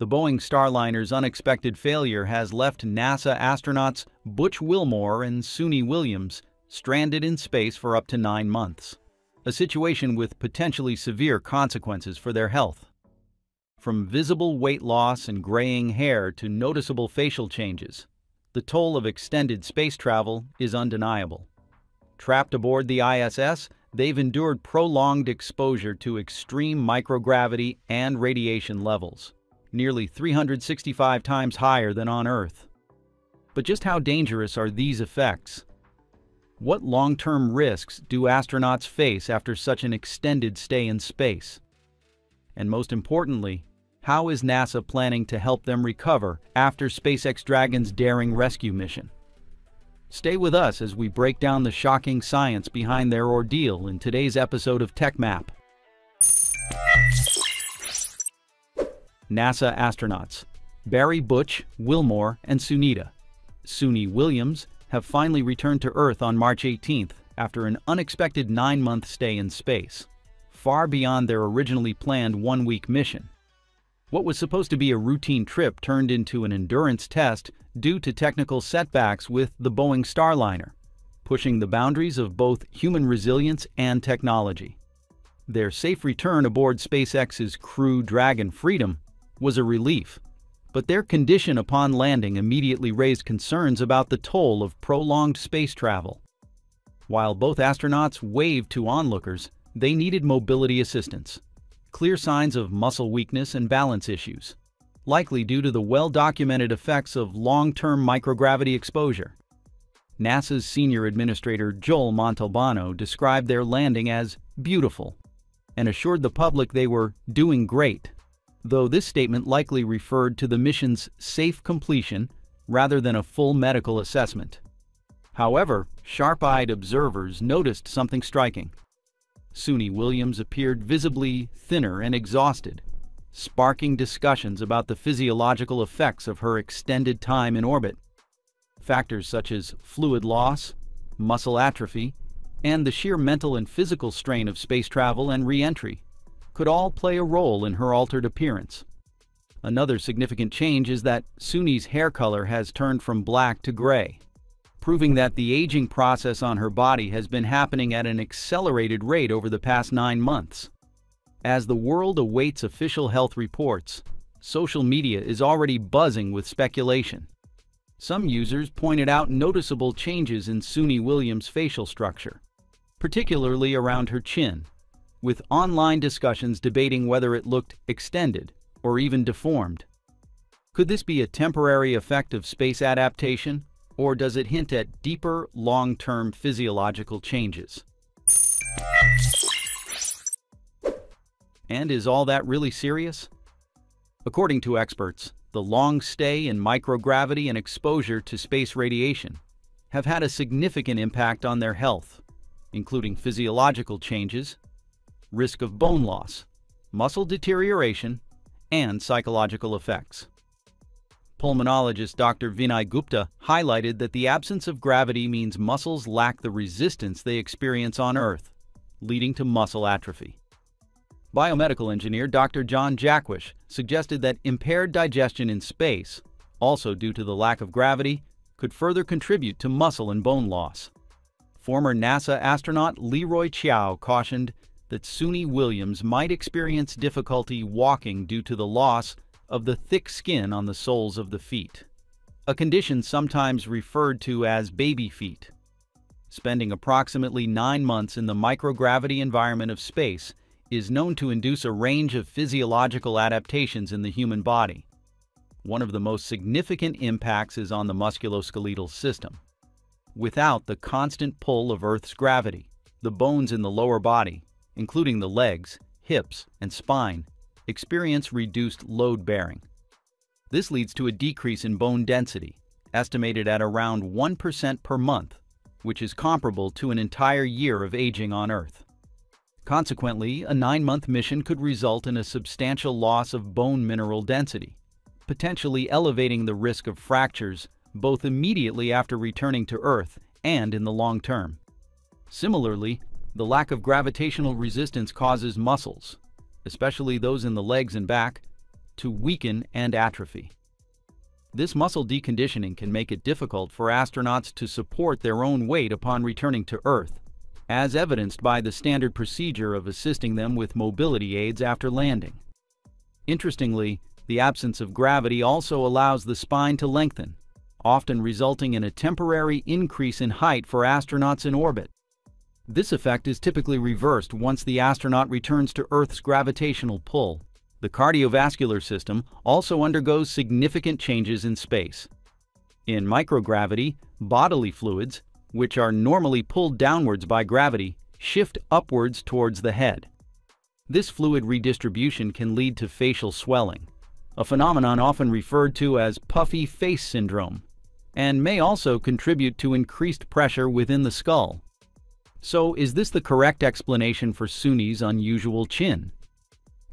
The Boeing Starliner's unexpected failure has left NASA astronauts Butch Wilmore and Suni Williams stranded in space for up to 9 months, a situation with potentially severe consequences for their health. From visible weight loss and graying hair to noticeable facial changes, the toll of extended space travel is undeniable. Trapped aboard the ISS, they've endured prolonged exposure to extreme microgravity and radiation levels, nearly 365 times higher than on Earth. But just how dangerous are these effects? What long-term risks do astronauts face after such an extended stay in space? And most importantly, how is NASA planning to help them recover after SpaceX Dragon's daring rescue mission? Stay with us as we break down the shocking science behind their ordeal in today's episode of TechMap. NASA astronauts Barry Butch, Wilmore, and Suni Williams have finally returned to Earth on March 18th after an unexpected 9-month stay in space, far beyond their originally planned 1-week mission. What was supposed to be a routine trip turned into an endurance test due to technical setbacks with the Boeing Starliner, pushing the boundaries of both human resilience and technology. Their safe return aboard SpaceX's Crew Dragon Freedom was a relief, but their condition upon landing immediately raised concerns about the toll of prolonged space travel. While both astronauts waved to onlookers, they needed mobility assistance. Clear signs of muscle weakness and balance issues, likely due to the well-documented effects of long-term microgravity exposure. NASA's senior administrator Joel Montalbano described their landing as beautiful and assured the public they were doing great, though this statement likely referred to the mission's safe completion rather than a full medical assessment. However, sharp-eyed observers noticed something striking. Suni Williams appeared visibly thinner and exhausted, sparking discussions about the physiological effects of her extended time in orbit. Factors such as fluid loss, muscle atrophy, and the sheer mental and physical strain of space travel and re-entry could all play a role in her altered appearance. Another significant change is that Suni's hair color has turned from black to gray, proving that the aging process on her body has been happening at an accelerated rate over the past 9 months. As the world awaits official health reports, social media is already buzzing with speculation. Some users pointed out noticeable changes in Suni Williams' facial structure, particularly around her chin, with online discussions debating whether it looked extended or even deformed. Could this be a temporary effect of space adaptation, or does it hint at deeper, long-term physiological changes? And is all that really serious? According to experts, the long stay in microgravity and exposure to space radiation have had a significant impact on their health, including physiological changes, risk of bone loss, muscle deterioration, and psychological effects. Pulmonologist Dr. Vinay Gupta highlighted that the absence of gravity means muscles lack the resistance they experience on Earth, leading to muscle atrophy. Biomedical engineer Dr. John Jackwish suggested that impaired digestion in space, also due to the lack of gravity, could further contribute to muscle and bone loss. Former NASA astronaut Leroy Chiao cautioned that Suni Williams might experience difficulty walking due to the loss of the thick skin on the soles of the feet, a condition sometimes referred to as baby feet. Spending approximately 9 months in the microgravity environment of space is known to induce a range of physiological adaptations in the human body. One of the most significant impacts is on the musculoskeletal system. Without the constant pull of Earth's gravity, the bones in the lower body, including the legs, hips, and spine, experience reduced load bearing. This leads to a decrease in bone density, estimated at around 1% per month, which is comparable to an entire year of aging on Earth. Consequently, a 9-month mission could result in a substantial loss of bone mineral density, potentially elevating the risk of fractures both immediately after returning to Earth and in the long term. Similarly, the lack of gravitational resistance causes muscles, especially those in the legs and back, to weaken and atrophy. This muscle deconditioning can make it difficult for astronauts to support their own weight upon returning to Earth, as evidenced by the standard procedure of assisting them with mobility aids after landing. Interestingly, the absence of gravity also allows the spine to lengthen, often resulting in a temporary increase in height for astronauts in orbit. This effect is typically reversed once the astronaut returns to Earth's gravitational pull. The cardiovascular system also undergoes significant changes in space. In microgravity, bodily fluids, which are normally pulled downwards by gravity, shift upwards towards the head. This fluid redistribution can lead to facial swelling, a phenomenon often referred to as puffy face syndrome, and may also contribute to increased pressure within the skull. So, is this the correct explanation for Suni's unusual chin?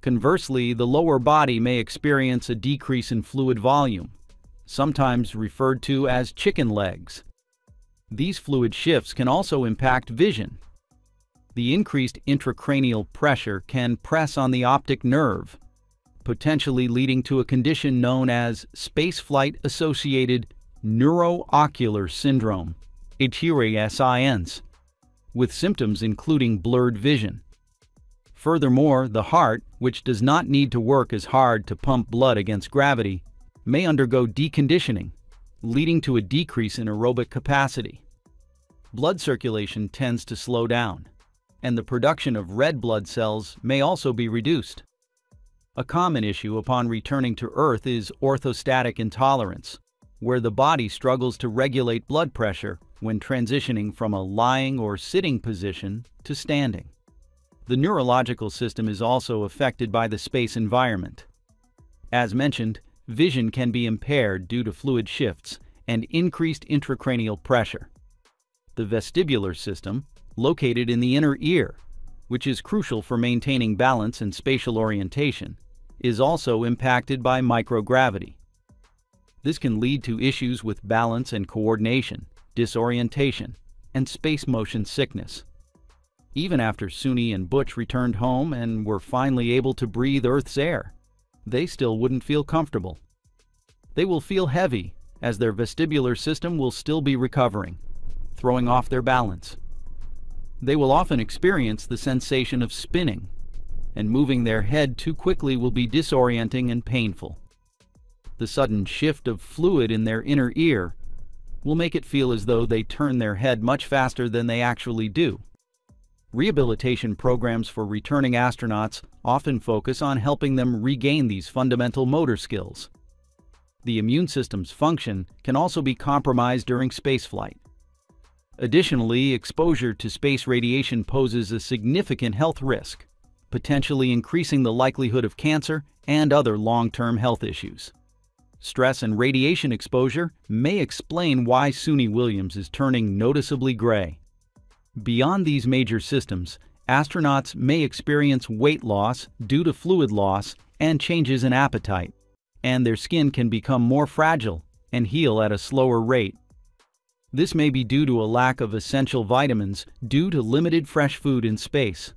Conversely, the lower body may experience a decrease in fluid volume, sometimes referred to as chicken legs. These fluid shifts can also impact vision. The increased intracranial pressure can press on the optic nerve, potentially leading to a condition known as spaceflight-associated neuroocular syndrome, HERASINS, with symptoms including blurred vision. Furthermore, the heart, which does not need to work as hard to pump blood against gravity, may undergo deconditioning, leading to a decrease in aerobic capacity. Blood circulation tends to slow down, and the production of red blood cells may also be reduced. A common issue upon returning to Earth is orthostatic intolerance, where the body struggles to regulate blood pressure when transitioning from a lying or sitting position to standing. The neurological system is also affected by the space environment. As mentioned, vision can be impaired due to fluid shifts and increased intracranial pressure. The vestibular system, located in the inner ear, which is crucial for maintaining balance and spatial orientation, is also impacted by microgravity. This can lead to issues with balance and coordination, disorientation, and space motion sickness. Even after Suni and Butch returned home and were finally able to breathe Earth's air, they still wouldn't feel comfortable. They will feel heavy, as their vestibular system will still be recovering, throwing off their balance. They will often experience the sensation of spinning, and moving their head too quickly will be disorienting and painful. The sudden shift of fluid in their inner ear will make it feel as though they turn their head much faster than they actually do. Rehabilitation programs for returning astronauts often focus on helping them regain these fundamental motor skills. The immune system's function can also be compromised during spaceflight. Additionally, exposure to space radiation poses a significant health risk, potentially increasing the likelihood of cancer and other long-term health issues. Stress and radiation exposure may explain why Suni Williams is turning noticeably gray. Beyond these major systems, astronauts may experience weight loss due to fluid loss and changes in appetite, and their skin can become more fragile and heal at a slower rate. This may be due to a lack of essential vitamins due to limited fresh food in space.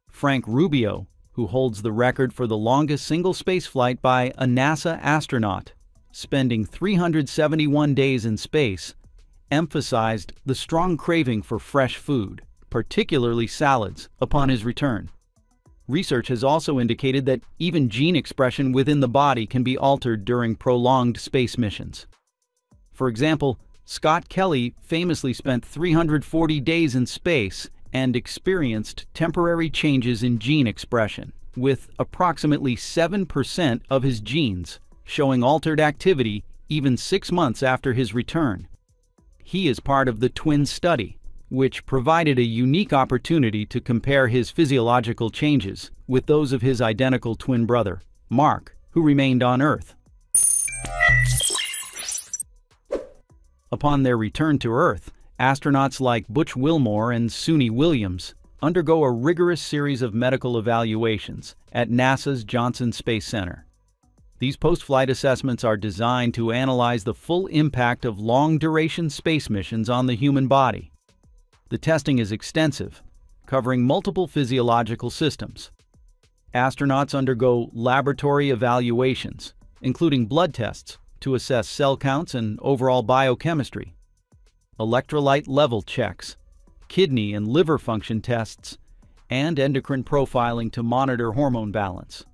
Frank Rubio, who holds the record for the longest single spaceflight by a NASA astronaut, spending 371 days in space, emphasized the strong craving for fresh food, particularly salads, upon his return. Research has also indicated that even gene expression within the body can be altered during prolonged space missions. For example, Scott Kelly famously spent 340 days in space and experienced temporary changes in gene expression, with approximately 7% of his genes showing altered activity even 6 months after his return. He is part of the twin study, which provided a unique opportunity to compare his physiological changes with those of his identical twin brother, Mark, who remained on Earth. Upon their return to Earth, astronauts like Butch Wilmore and Suni Williams undergo a rigorous series of medical evaluations at NASA's Johnson Space Center. These post-flight assessments are designed to analyze the full impact of long-duration space missions on the human body. The testing is extensive, covering multiple physiological systems. Astronauts undergo laboratory evaluations, including blood tests to assess cell counts and overall biochemistry, electrolyte level checks, kidney and liver function tests, and endocrine profiling to monitor hormone balance.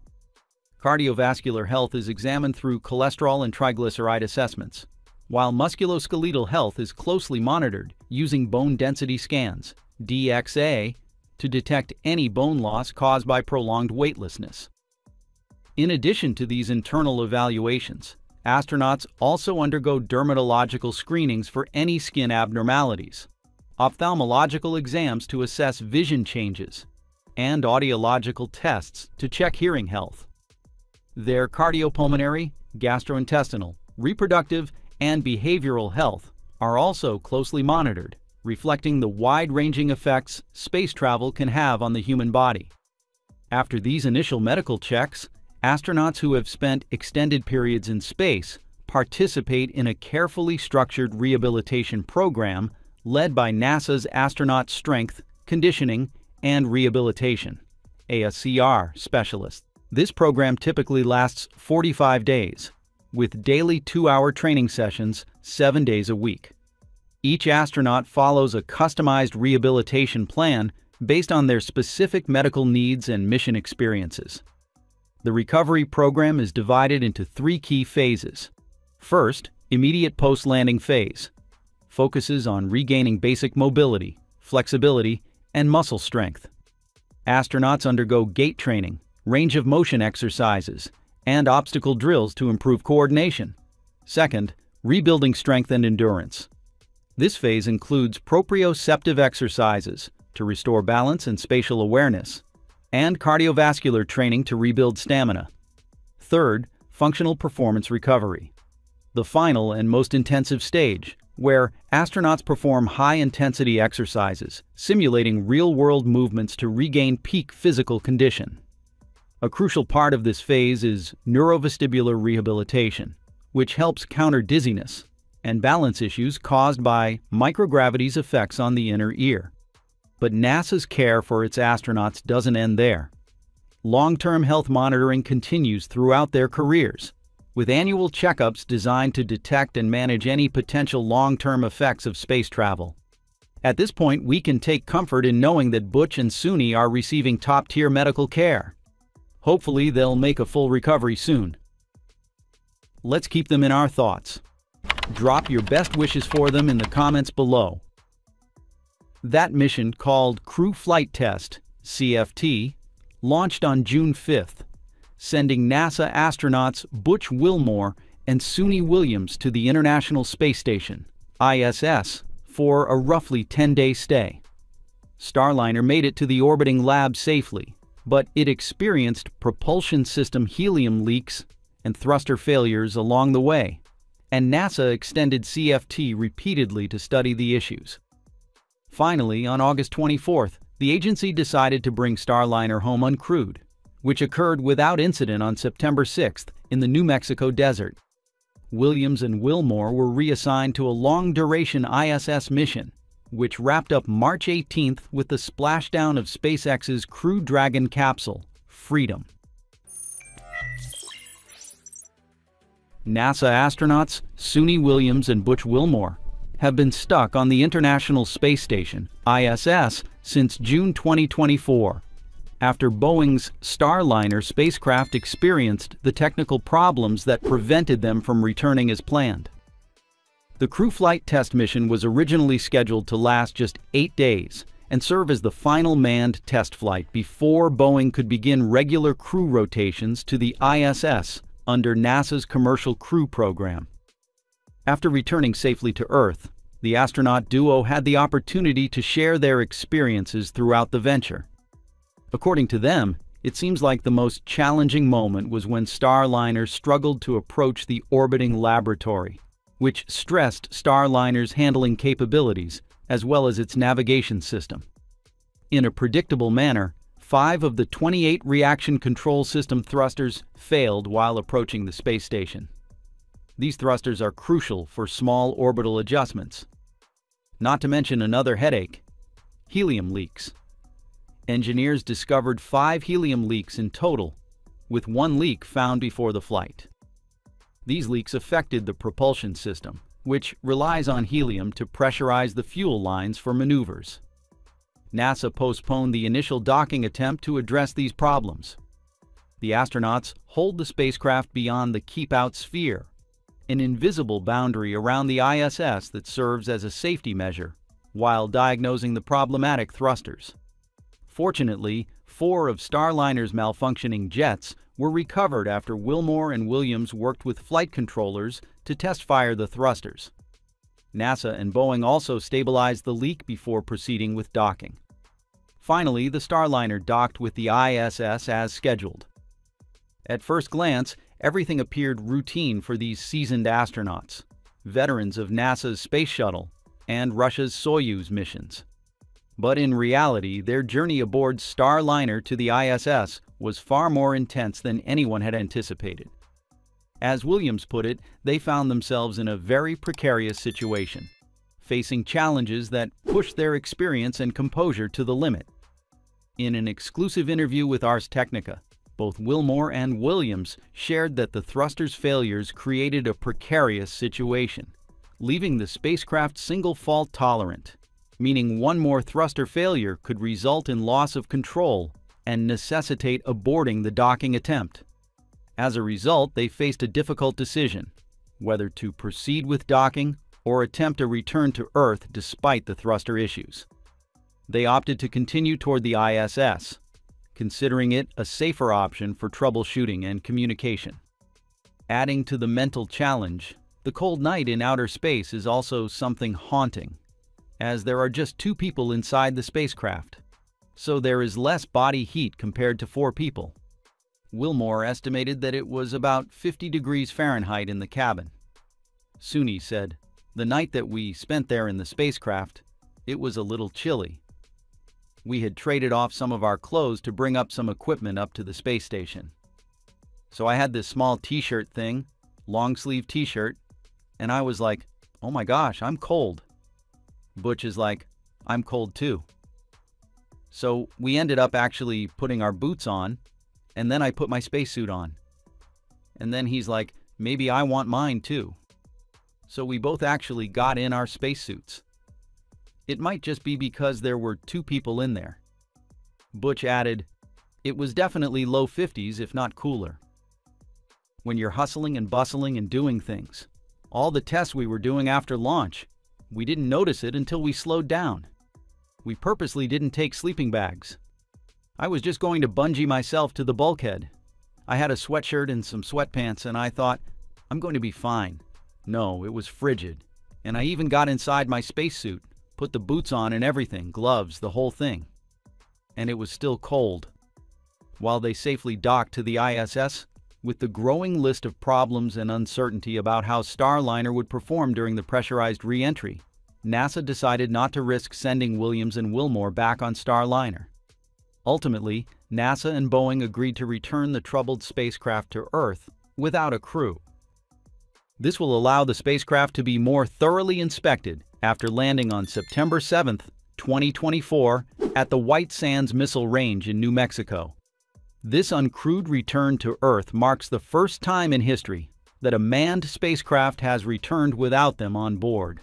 Cardiovascular health is examined through cholesterol and triglyceride assessments, while musculoskeletal health is closely monitored using bone density scans, DXA, to detect any bone loss caused by prolonged weightlessness. In addition to these internal evaluations, astronauts also undergo dermatological screenings for any skin abnormalities, ophthalmological exams to assess vision changes, and audiological tests to check hearing health. Their cardiopulmonary, gastrointestinal, reproductive, and behavioral health are also closely monitored, reflecting the wide-ranging effects space travel can have on the human body. After these initial medical checks, astronauts who have spent extended periods in space participate in a carefully structured rehabilitation program led by NASA's Astronaut Strength, Conditioning, and Rehabilitation (ASCR) specialists. This program typically lasts 45 days, with daily 2-hour training sessions 7 days a week. Each astronaut follows a customized rehabilitation plan based on their specific medical needs and mission experiences. The recovery program is divided into 3 key phases. First, immediate post-landing phase focuses on regaining basic mobility, flexibility, and muscle strength. Astronauts undergo gait training, range of motion exercises, and obstacle drills to improve coordination. Second, rebuilding strength and endurance. This phase includes proprioceptive exercises to restore balance and spatial awareness, and cardiovascular training to rebuild stamina. Third, functional performance recovery, the final and most intensive stage, where astronauts perform high-intensity exercises, simulating real-world movements to regain peak physical condition. A crucial part of this phase is neurovestibular rehabilitation, which helps counter dizziness and balance issues caused by microgravity's effects on the inner ear. But NASA's care for its astronauts doesn't end there. Long-term health monitoring continues throughout their careers, with annual checkups designed to detect and manage any potential long-term effects of space travel. At this point, we can take comfort in knowing that Butch and Suni are receiving top-tier medical care. Hopefully, they'll make a full recovery soon. Let's keep them in our thoughts. Drop your best wishes for them in the comments below. That mission, called Crew Flight Test, CFT, launched on June 5th, sending NASA astronauts Butch Wilmore and Suni Williams to the International Space Station, ISS, for a roughly 10-day stay. Starliner made it to the orbiting lab safely, but it experienced propulsion system helium leaks and thruster failures along the way, and NASA extended CFT repeatedly to study the issues. Finally, on August 24th, the agency decided to bring Starliner home uncrewed, which occurred without incident on September 6th in the New Mexico desert. Williams and Wilmore were reassigned to a long-duration ISS mission, which wrapped up March 18th with the splashdown of SpaceX's Crew Dragon capsule, Freedom. NASA astronauts Suni Williams and Butch Wilmore have been stuck on the International Space Station, ISS, since June 2024, after Boeing's Starliner spacecraft experienced the technical problems that prevented them from returning as planned. The crew flight test mission was originally scheduled to last just 8 days and serve as the final manned test flight before Boeing could begin regular crew rotations to the ISS under NASA's Commercial Crew Program. After returning safely to Earth, the astronaut duo had the opportunity to share their experiences throughout the venture. According to them, it seems like the most challenging moment was when Starliner struggled to approach the orbiting laboratory, which stressed Starliner's handling capabilities as well as its navigation system. In a predictable manner, 5 of the 28 reaction control system thrusters failed while approaching the space station. These thrusters are crucial for small orbital adjustments. Not to mention another headache: helium leaks. Engineers discovered 5 helium leaks in total, with 1 leak found before the flight. These leaks affected the propulsion system, which relies on helium to pressurize the fuel lines for maneuvers. NASA postponed the initial docking attempt to address these problems. The astronauts hold the spacecraft beyond the keep-out sphere, an invisible boundary around the ISS that serves as a safety measure while diagnosing the problematic thrusters. Fortunately, 4 of Starliner's malfunctioning jets were recovered after Wilmore and Williams worked with flight controllers to test-fire the thrusters. NASA and Boeing also stabilized the leak before proceeding with docking. Finally, the Starliner docked with the ISS as scheduled. At first glance, everything appeared routine for these seasoned astronauts, veterans of NASA's Space Shuttle and Russia's Soyuz missions. But in reality, their journey aboard Starliner to the ISS was far more intense than anyone had anticipated. As Williams put it, they found themselves in a very precarious situation, facing challenges that pushed their experience and composure to the limit. In an exclusive interview with Ars Technica, both Wilmore and Williams shared that the thruster's failures created a precarious situation, leaving the spacecraft single-fault tolerant, meaning one more thruster failure could result in loss of control and necessitate aborting the docking attempt. As a result, they faced a difficult decision, whether to proceed with docking or attempt a return to Earth despite the thruster issues. They opted to continue toward the ISS, considering it a safer option for troubleshooting and communication. Adding to the mental challenge, the cold night in outer space is also something haunting, as there are just 2 people inside the spacecraft, so there is less body heat compared to 4 people. Wilmore estimated that it was about 50 degrees Fahrenheit in the cabin. Suni said, "The night that we spent there in the spacecraft, it was a little chilly. We had traded off some of our clothes to bring up some equipment up to the space station. So I had this small t-shirt thing, long-sleeve t-shirt, and I was like, oh my gosh, I'm cold." Butch is like, "I'm cold too." So we ended up actually putting our boots on, and then I put my spacesuit on. And then he's like, "Maybe I want mine too." So we both actually got in our spacesuits. It might just be because there were 2 people in there. Butch added, "It was definitely low 50s, if not cooler." When you're hustling and bustling and doing things, all the tests we were doing after launch, we didn't notice it until we slowed down. We purposely didn't take sleeping bags. I was just going to bungee myself to the bulkhead. I had a sweatshirt and some sweatpants and I thought, I'm going to be fine. No, it was frigid. And I even got inside my spacesuit, put the boots on and everything, gloves, the whole thing. And it was still cold. While they safely docked to the ISS, with the growing list of problems and uncertainty about how Starliner would perform during the pressurized re-entry, NASA decided not to risk sending Williams and Wilmore back on Starliner. Ultimately, NASA and Boeing agreed to return the troubled spacecraft to Earth without a crew. This will allow the spacecraft to be more thoroughly inspected after landing on September 7, 2024, at the White Sands Missile Range in New Mexico. This uncrewed return to Earth marks the first time in history that a manned spacecraft has returned without them on board.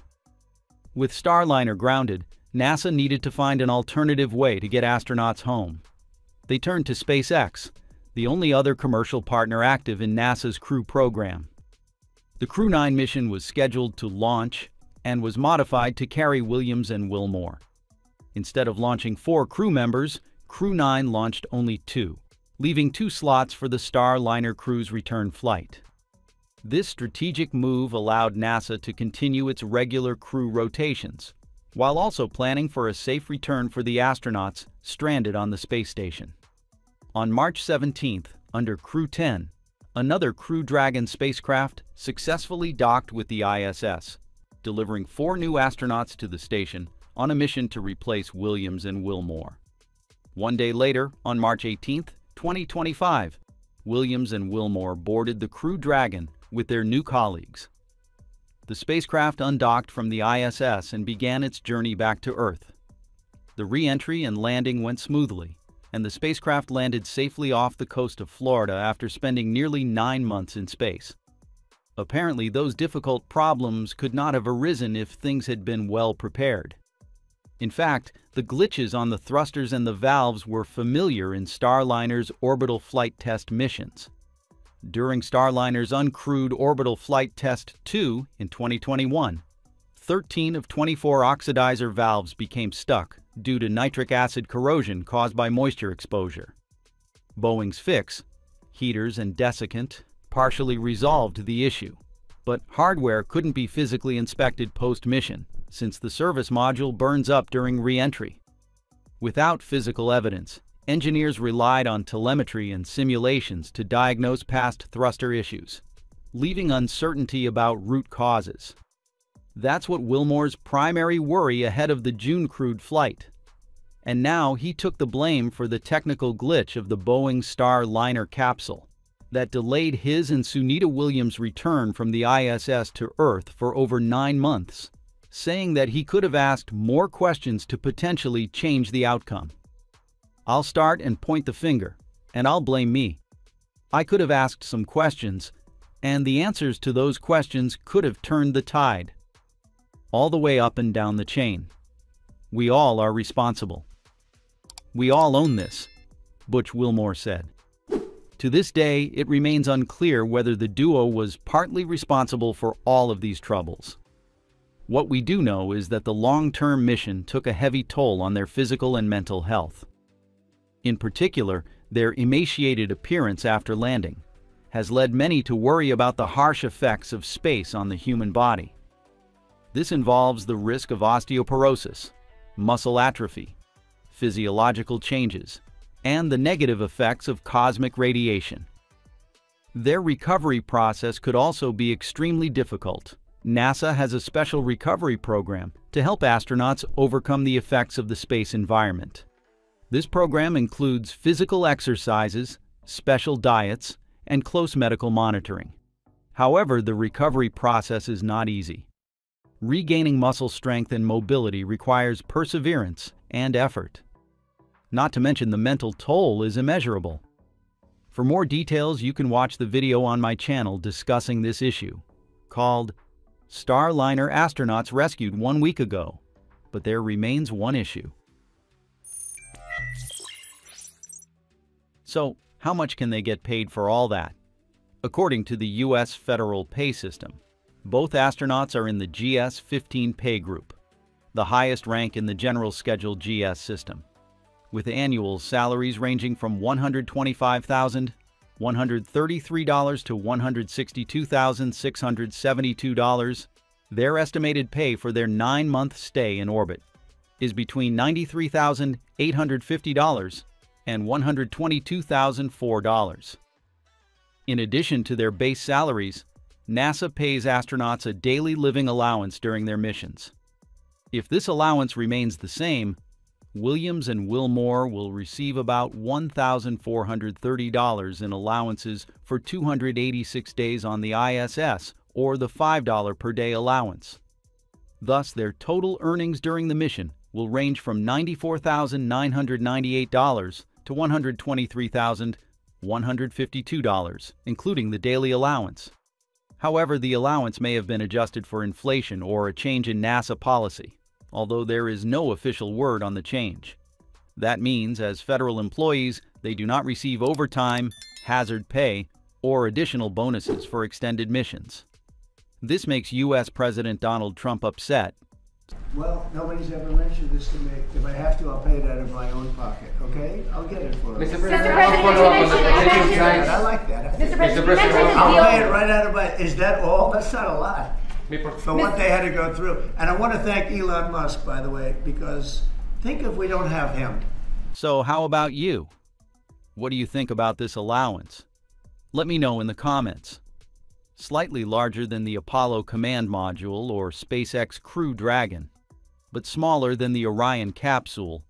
With Starliner grounded, NASA needed to find an alternative way to get astronauts home. They turned to SpaceX, the only other commercial partner active in NASA's Crew program. The Crew 9 mission was scheduled to launch and was modified to carry Williams and Wilmore. Instead of launching 4 crew members, Crew 9 launched only 2, leaving 2 slots for the Starliner crew's return flight. This strategic move allowed NASA to continue its regular crew rotations, while also planning for a safe return for the astronauts stranded on the space station. On March 17th, under Crew 10, another Crew Dragon spacecraft successfully docked with the ISS, delivering 4 new astronauts to the station on a mission to replace Williams and Wilmore. One day later, on March 18th, 2025, Williams and Wilmore boarded the Crew Dragon with their new colleagues. The spacecraft undocked from the ISS and began its journey back to Earth. The re-entry and landing went smoothly, and the spacecraft landed safely off the coast of Florida after spending nearly 9 months in space. Apparently, those difficult problems could not have arisen if things had been well prepared. In fact, the glitches on the thrusters and the valves were familiar in Starliner's orbital flight test missions. During Starliner's uncrewed orbital flight test 2 in 2021, 13 of 24 oxidizer valves became stuck due to nitric acid corrosion caused by moisture exposure. Boeing's fix, heaters and desiccant, partially resolved the issue, but hardware couldn't be physically inspected post-mission since the service module burns up during re-entry. Without physical evidence, engineers relied on telemetry and simulations to diagnose past thruster issues, leaving uncertainty about root causes. That's what Wilmore's primary worry ahead of the June crewed flight. And now he took the blame for the technical glitch of the Boeing Starliner capsule that delayed his and Sunita Williams' return from the ISS to Earth for over 9 months, saying that he could have asked more questions to potentially change the outcome. I'll start and point the finger, and I'll blame me. I could have asked some questions, and the answers to those questions could have turned the tide. All the way up and down the chain. We all are responsible. We all own this, Butch Wilmore said. To this day, it remains unclear whether the duo was partly responsible for all of these troubles. What we do know is that the long-term mission took a heavy toll on their physical and mental health. In particular, their emaciated appearance after landing has led many to worry about the harsh effects of space on the human body. This involves the risk of osteoporosis, muscle atrophy, physiological changes, and the negative effects of cosmic radiation. Their recovery process could also be extremely difficult. NASA has a special recovery program to help astronauts overcome the effects of the space environment. This program includes physical exercises, special diets, and close medical monitoring. However, the recovery process is not easy. Regaining muscle strength and mobility requires perseverance and effort. Not to mention the mental toll is immeasurable. For more details, you can watch the video on my channel discussing this issue, called Starliner Astronauts Rescued 1 Week Ago, but there remains one issue. So, how much can they get paid for all that? According to the U.S. federal pay system, both astronauts are in the GS-15 pay group, the highest rank in the general schedule GS system, with annual salaries ranging from $125,133 to $162,672. Their estimated pay for their 9-month stay in orbit is between $93,850 and $122,004. In addition to their base salaries, NASA pays astronauts a daily living allowance during their missions. If this allowance remains the same, Williams and Wilmore will receive about $1,430 in allowances for 286 days on the ISS, or the $5 per day allowance. Thus, their total earnings during the mission will range from $94,998 to $123,152, including the daily allowance. However, the allowance may have been adjusted for inflation or a change in NASA policy, although there is no official word on the change. That means, as federal employees, they do not receive overtime, hazard pay, or additional bonuses for extended missions. This makes U.S. President Donald Trump upset. Well, nobody's ever mentioned this to me. If I have to, I'll pay it out of my own pocket, okay? I'll get it for you. Mr. President, I'll follow up on the political science. I like that. Mr. President, I'll pay it right out of my... Is that all? That's not a lot. For what they had to go through. And I want to thank Elon Musk, by the way, because think if we don't have him. So how about you? What do you think about this allowance? Let me know in the comments. Slightly larger than the Apollo Command Module or SpaceX Dragon, but smaller than the Orion capsule.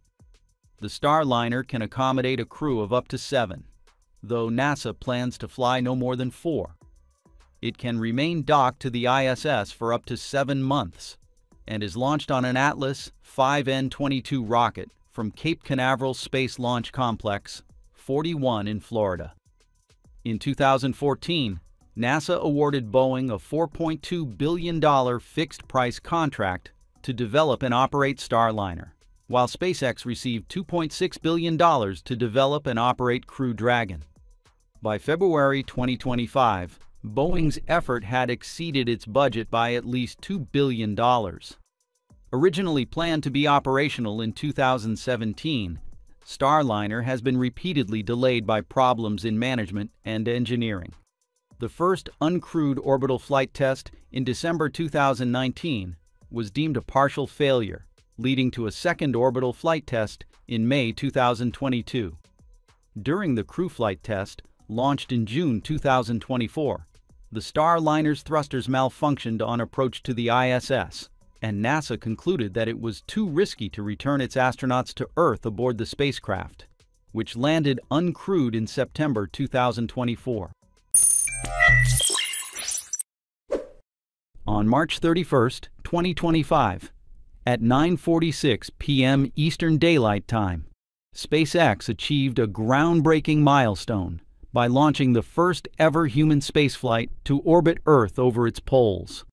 The Starliner can accommodate a crew of up to 7, though NASA plans to fly no more than 4. It can remain docked to the ISS for up to 7 months, and is launched on an Atlas 5N-22 rocket from Cape Canaveral Space Launch Complex, 41 in Florida. In 2014, NASA awarded Boeing a $4.2 billion fixed-price contract to develop and operate Starliner, while SpaceX received $2.6 billion to develop and operate Crew Dragon. By February 2025, Boeing's effort had exceeded its budget by at least $2 billion. Originally planned to be operational in 2017, Starliner has been repeatedly delayed by problems in management and engineering. The first uncrewed orbital flight test in December 2019 was deemed a partial failure, leading to a second orbital flight test in May 2022. During the crew flight test, launched in June 2024, the Starliner's thrusters malfunctioned on approach to the ISS, and NASA concluded that it was too risky to return its astronauts to Earth aboard the spacecraft, which landed uncrewed in September 2024. On March 31, 2025, at 9:46 p.m. Eastern Daylight Time, SpaceX achieved a groundbreaking milestone by launching the first ever human spaceflight to orbit Earth over its poles.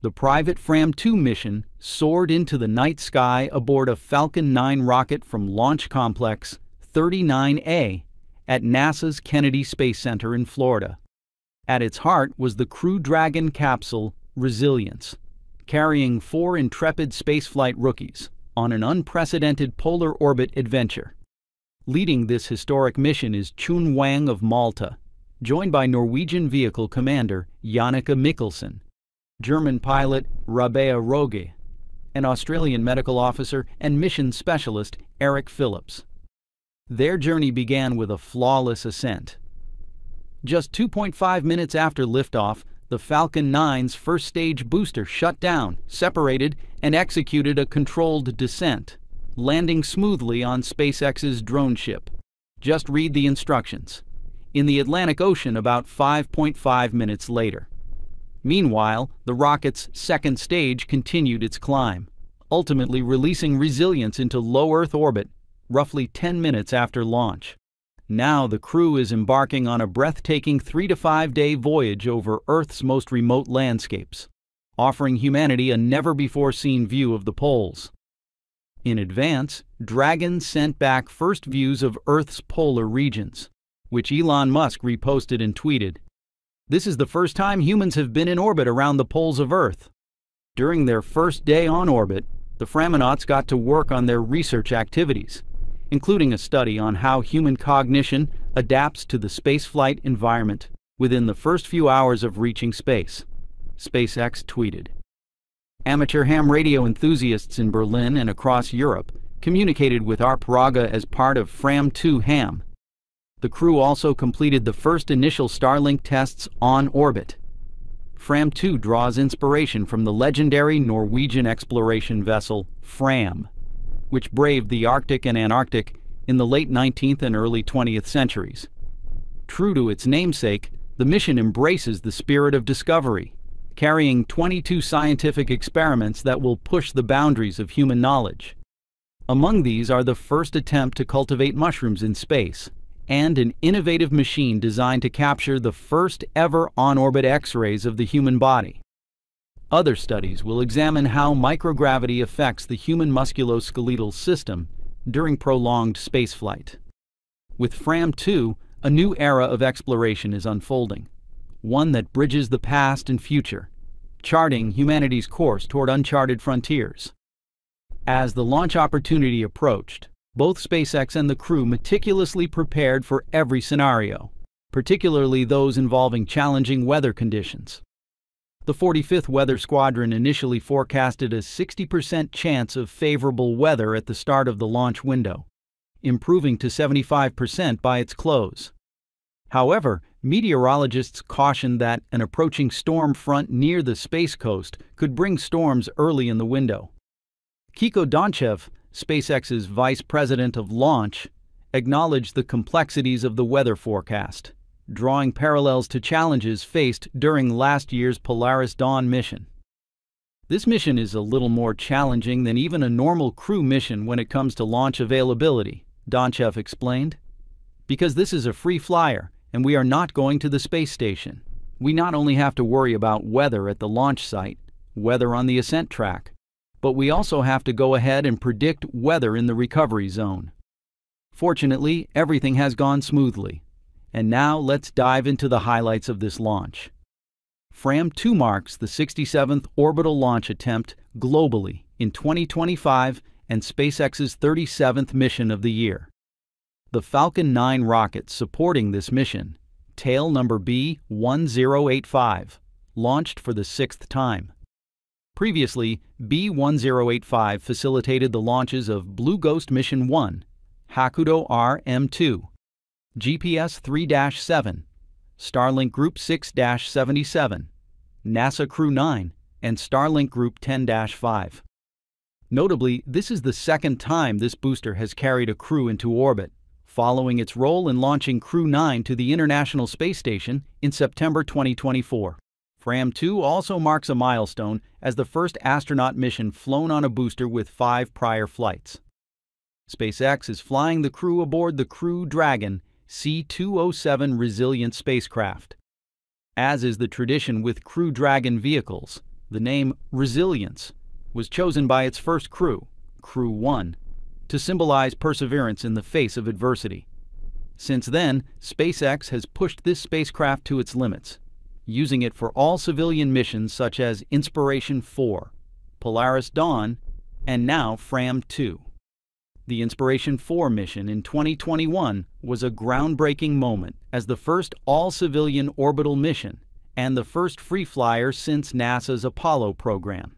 The private Fram-2 mission soared into the night sky aboard a Falcon 9 rocket from Launch Complex 39A at NASA's Kennedy Space Center in Florida. At its heart was the Crew Dragon capsule Resilience, carrying 4 intrepid spaceflight rookies on an unprecedented polar orbit adventure. Leading this historic mission is Chun Wang of Malta, joined by Norwegian vehicle commander Jannicke Mikkelsen, German pilot Rabea Roge, and Australian medical officer and mission specialist Eric Phillips. Their journey began with a flawless ascent. Just 2.5 minutes after liftoff, the Falcon 9's first stage booster shut down, separated, and executed a controlled descent, landing smoothly on SpaceX's drone ship. Just read the instructions. In the Atlantic Ocean about 5.5 minutes later. Meanwhile, the rocket's second stage continued its climb, ultimately releasing Resilience into low Earth orbit roughly 10 minutes after launch. Now the crew is embarking on a breathtaking 3 to 5 day voyage over Earth's most remote landscapes, offering humanity a never-before-seen view of the poles. In advance, Dragon sent back first views of Earth's polar regions, which Elon Musk reposted and tweeted. This is the first time humans have been in orbit around the poles of Earth. During their first day on orbit, the Framonauts got to work on their research activities, including a study on how human cognition adapts to the spaceflight environment within the first few hours of reaching space, SpaceX tweeted. Amateur ham radio enthusiasts in Berlin and across Europe communicated with ARP Raga as part of Fram-2 ham. The crew also completed the first initial Starlink tests on orbit. Fram-2 draws inspiration from the legendary Norwegian exploration vessel Fram, which braved the Arctic and Antarctic in the late 19th and early 20th centuries. True to its namesake, the mission embraces the spirit of discovery, carrying 22 scientific experiments that will push the boundaries of human knowledge. Among these are the first attempt to cultivate mushrooms in space, and an innovative machine designed to capture the first ever on-orbit X-rays of the human body. Other studies will examine how microgravity affects the human musculoskeletal system during prolonged spaceflight. With Fram-2, a new era of exploration is unfolding, one that bridges the past and future, charting humanity's course toward uncharted frontiers. As the launch opportunity approached, both SpaceX and the crew meticulously prepared for every scenario, particularly those involving challenging weather conditions. The 45th Weather Squadron initially forecasted a 60% chance of favorable weather at the start of the launch window, improving to 75% by its close. However, meteorologists cautioned that an approaching storm front near the Space Coast could bring storms early in the window. Kiko Donchev, SpaceX's vice president of launch, acknowledged the complexities of the weather forecast, drawing parallels to challenges faced during last year's Polaris Dawn mission. This mission is a little more challenging than even a normal crew mission when it comes to launch availability, Donchev explained. Because this is a free flyer and we are not going to the space station, we not only have to worry about weather at the launch site, weather on the ascent track, but we also have to go ahead and predict weather in the recovery zone. Fortunately, everything has gone smoothly. And now let's dive into the highlights of this launch. Fram-2 marks the 67th orbital launch attempt globally in 2025 and SpaceX's 37th mission of the year. The Falcon 9 rocket supporting this mission, tail number B1085, launched for the 6th time. Previously, B1085 facilitated the launches of Blue Ghost Mission 1, Hakuto RM2, GPS 3-7, Starlink Group 6-77, NASA Crew 9, and Starlink Group 10-5. Notably, this is the second time this booster has carried a crew into orbit, following its role in launching Crew 9 to the International Space Station in September 2024. Fram-2 also marks a milestone as the first astronaut mission flown on a booster with 5 prior flights. SpaceX is flying the crew aboard the Crew Dragon C-207 resilient spacecraft. As is the tradition with Crew Dragon vehicles, the name Resilience was chosen by its first crew, Crew 1, to symbolize perseverance in the face of adversity. Since then, SpaceX has pushed this spacecraft to its limits, using it for all civilian missions such as Inspiration 4, Polaris Dawn, and now Fram-2. The Inspiration 4 mission in 2021 was a groundbreaking moment as the first all-civilian orbital mission and the first free flyer since NASA's Apollo program.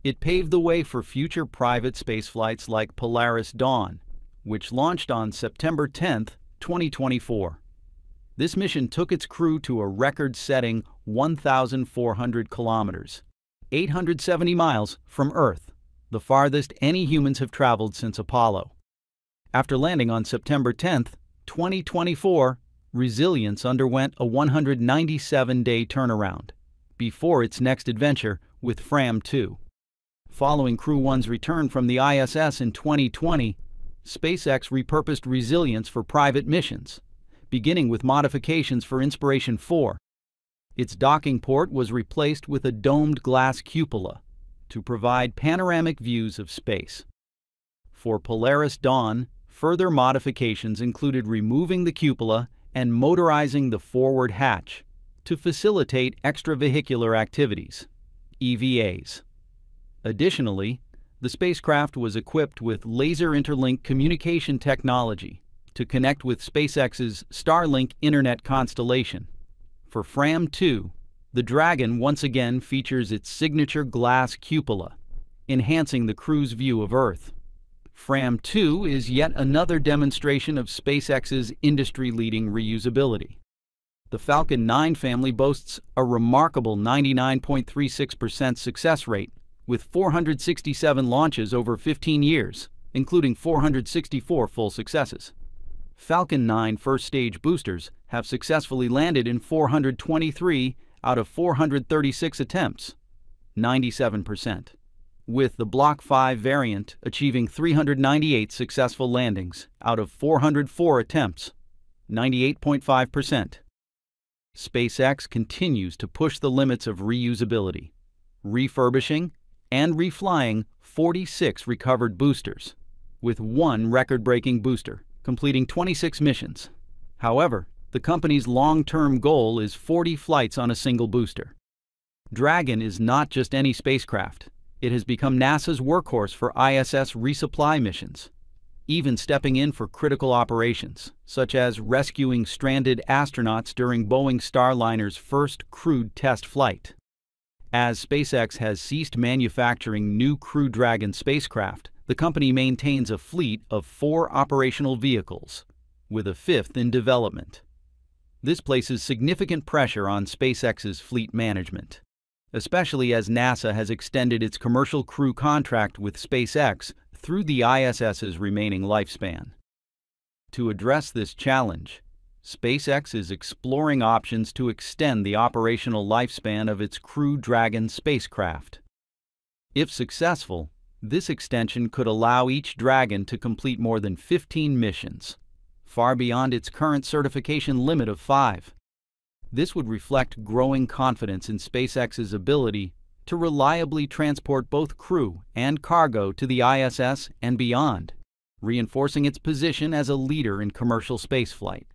It paved the way for future private spaceflights like Polaris Dawn, which launched on September 10, 2024. This mission took its crew to a record-setting 1,400 kilometers, 870 miles from Earth, the farthest any humans have traveled since Apollo. After landing on September 10, 2024, Resilience underwent a 197-day turnaround before its next adventure with Fram-2. Following Crew 1's return from the ISS in 2020, SpaceX repurposed Resilience for private missions, beginning with modifications for Inspiration 4. Its docking port was replaced with a domed glass cupola to provide panoramic views of space. For Polaris Dawn, further modifications included removing the cupola and motorizing the forward hatch to facilitate extravehicular activities, EVAs. Additionally, the spacecraft was equipped with laser interlink communication technology to connect with SpaceX's Starlink internet constellation. For Fram-2, the Dragon once again features its signature glass cupola, enhancing the crew's view of Earth. Fram-2 is yet another demonstration of SpaceX's industry-leading reusability. The Falcon 9 family boasts a remarkable 99.36% success rate, with 467 launches over 15 years, including 464 full successes. Falcon 9 first-stage boosters have successfully landed in 423 out of 436 attempts, 97%, with the Block 5 variant achieving 398 successful landings out of 404 attempts, 98.5%. SpaceX continues to push the limits of reusability, refurbishing and reflying 46 recovered boosters, with one record-breaking booster completing 26 missions. However, the company's long-term goal is 40 flights on a single booster. Dragon is not just any spacecraft. It has become NASA's workhorse for ISS resupply missions, even stepping in for critical operations, such as rescuing stranded astronauts during Boeing Starliner's first crewed test flight. As SpaceX has ceased manufacturing new Crew Dragon spacecraft, the company maintains a fleet of 4 operational vehicles, with a 5th in development. This places significant pressure on SpaceX's fleet management, especially as NASA has extended its commercial crew contract with SpaceX through the ISS's remaining lifespan. To address this challenge, SpaceX is exploring options to extend the operational lifespan of its Crew Dragon spacecraft. If successful, this extension could allow each Dragon to complete more than 15 missions, far beyond its current certification limit of 5. This would reflect growing confidence in SpaceX's ability to reliably transport both crew and cargo to the ISS and beyond, reinforcing its position as a leader in commercial spaceflight.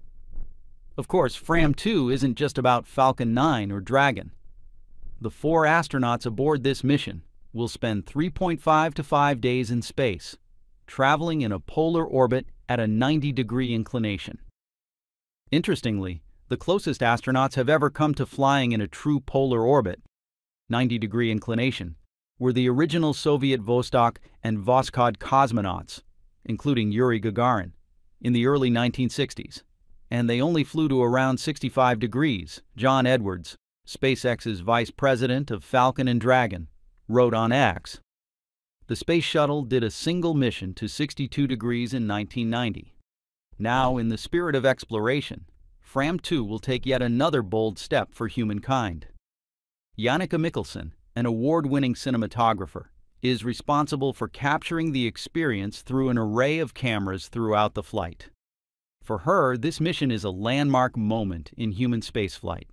Of course, Fram 2 isn't just about Falcon 9 or Dragon. The 4 astronauts aboard this mission will spend 3.5 to 5 days in space, traveling in a polar orbit at a 90-degree inclination. Interestingly, the closest astronauts have ever come to flying in a true polar orbit, 90-degree inclination, were the original Soviet Vostok and Voskhod cosmonauts, including Yuri Gagarin, in the early 1960s, and they only flew to around 65 degrees. John Edwards, SpaceX's vice president of Falcon and Dragon, wrote on X. The Space Shuttle did a single mission to 62 degrees in 1990. Now, in the spirit of exploration, Fram 2 will take yet another bold step for humankind. Janneke Mikkelsen, an award-winning cinematographer, is responsible for capturing the experience through an array of cameras throughout the flight. For her, this mission is a landmark moment in human spaceflight.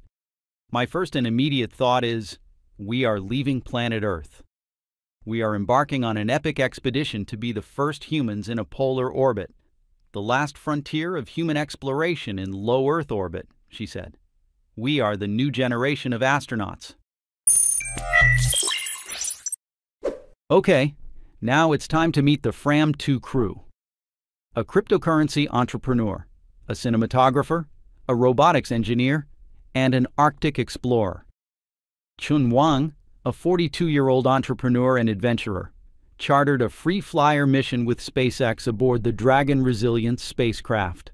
My first and immediate thought is, we are leaving planet Earth. We are embarking on an epic expedition to be the first humans in a polar orbit, the last frontier of human exploration in low Earth orbit, she said. We are the new generation of astronauts. Okay, now it's time to meet the Fram 2 crew. A cryptocurrency entrepreneur, a cinematographer, a robotics engineer, and an Arctic explorer. Chun Wang, a 42-year-old entrepreneur and adventurer, chartered a free-flyer mission with SpaceX aboard the Dragon Resilience spacecraft.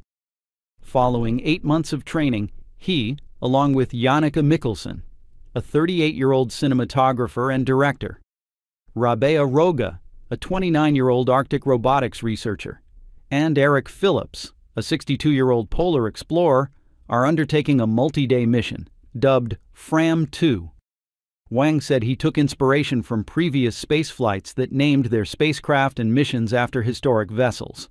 Following 8 months of training, he, along with Janneke Mikkelsen, a 38-year-old cinematographer and director, Rabea Roga, a 29-year-old Arctic robotics researcher, and Eric Phillips, a 62-year-old polar explorer, are undertaking a multi-day mission, dubbed Fram 2. Wang said he took inspiration from previous space flights that named their spacecraft and missions after historic vessels.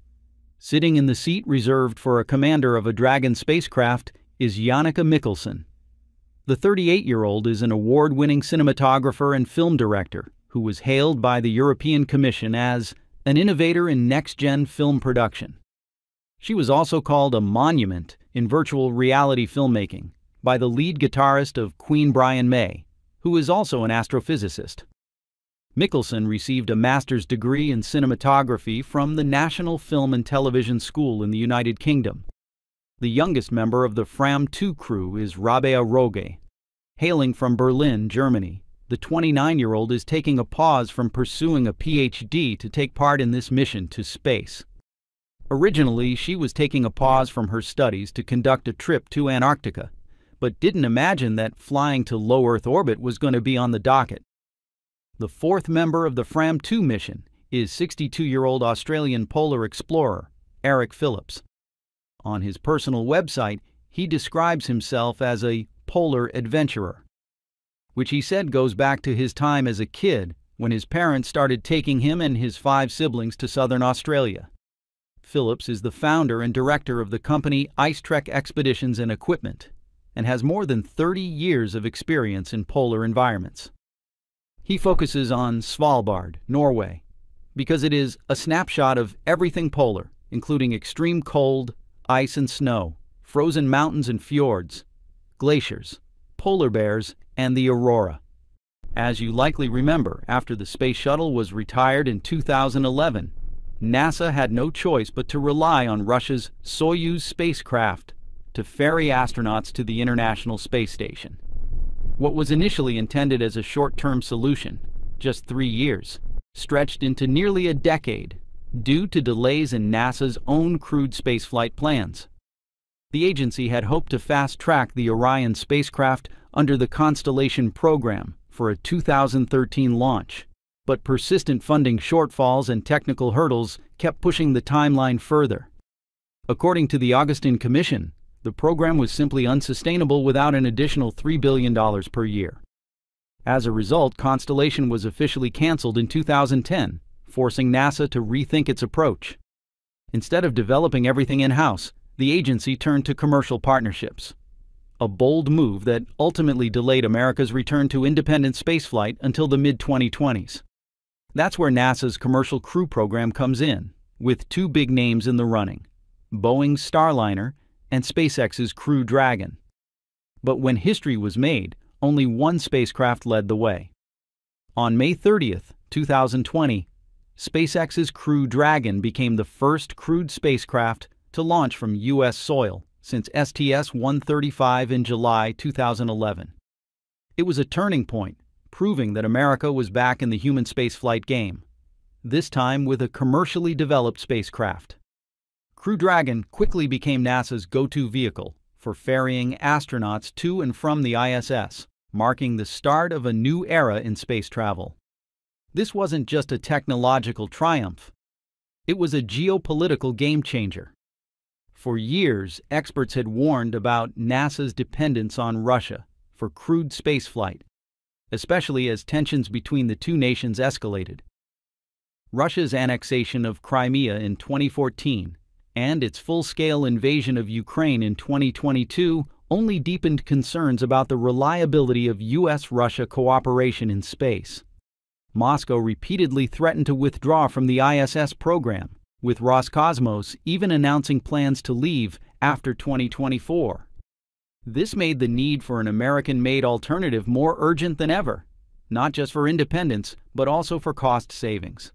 Sitting in the seat reserved for a commander of a Dragon spacecraft is Janneke Mikkelsen. The 38-year-old is an award-winning cinematographer and film director who was hailed by the European Commission as an innovator in next-gen film production. She was also called a monument in virtual reality filmmaking by the lead guitarist of Queen Brian May, who is also an astrophysicist. Mikkelsen received a master's degree in cinematography from the National Film and Television School in the United Kingdom. The youngest member of the Fram 2 crew is Rabea Roga. Hailing from Berlin, Germany, the 29-year-old is taking a pause from pursuing a PhD to take part in this mission to space. Originally, she was taking a pause from her studies to conduct a trip to Antarctica, but didn't imagine that flying to low Earth orbit was going to be on the docket. The 4th member of the Fram 2 mission is 62-year-old Australian polar explorer Eric Phillips. On his personal website, he describes himself as a polar adventurer, which he said goes back to his time as a kid when his parents started taking him and his 5 siblings to southern Australia. Phillips is the founder and director of the company Ice Trek Expeditions and Equipment, and has more than 30 years of experience in polar environments. He focuses on Svalbard, Norway, because it is a snapshot of everything polar, including extreme cold, ice and snow, frozen mountains and fjords, glaciers, polar bears, and the aurora. As you likely remember, after the Space Shuttle was retired in 2011, NASA had no choice but to rely on Russia's Soyuz spacecraft to ferry astronauts to the International Space Station. What was initially intended as a short-term solution, just 3 years, stretched into nearly a decade due to delays in NASA's own crewed spaceflight plans. The agency had hoped to fast-track the Orion spacecraft under the Constellation program for a 2013 launch, but persistent funding shortfalls and technical hurdles kept pushing the timeline further. According to the Augustine Commission, the program was simply unsustainable without an additional $3 billion per year. As a result, Constellation was officially canceled in 2010, forcing NASA to rethink its approach. Instead of developing everything in-house, the agency turned to commercial partnerships. A bold move that ultimately delayed America's return to independent spaceflight until the mid-2020s. That's where NASA's Commercial Crew Program comes in, with two big names in the running: Boeing's Starliner and SpaceX's Crew Dragon. But when history was made, only one spacecraft led the way. On May 30th, 2020, SpaceX's Crew Dragon became the first crewed spacecraft to launch from U.S. soil since STS-135 in July 2011. It was a turning point, proving that America was back in the human spaceflight game, this time with a commercially developed spacecraft. Crew Dragon quickly became NASA's go-to vehicle for ferrying astronauts to and from the ISS, marking the start of a new era in space travel. This wasn't just a technological triumph. It was a geopolitical game-changer. For years, experts had warned about NASA's dependence on Russia for crewed spaceflight, especially as tensions between the two nations escalated. Russia's annexation of Crimea in 2014 and its full-scale invasion of Ukraine in 2022 only deepened concerns about the reliability of U.S.-Russia cooperation in space. Moscow repeatedly threatened to withdraw from the ISS program, with Roscosmos even announcing plans to leave after 2024. This made the need for an American-made alternative more urgent than ever, not just for independence, but also for cost savings.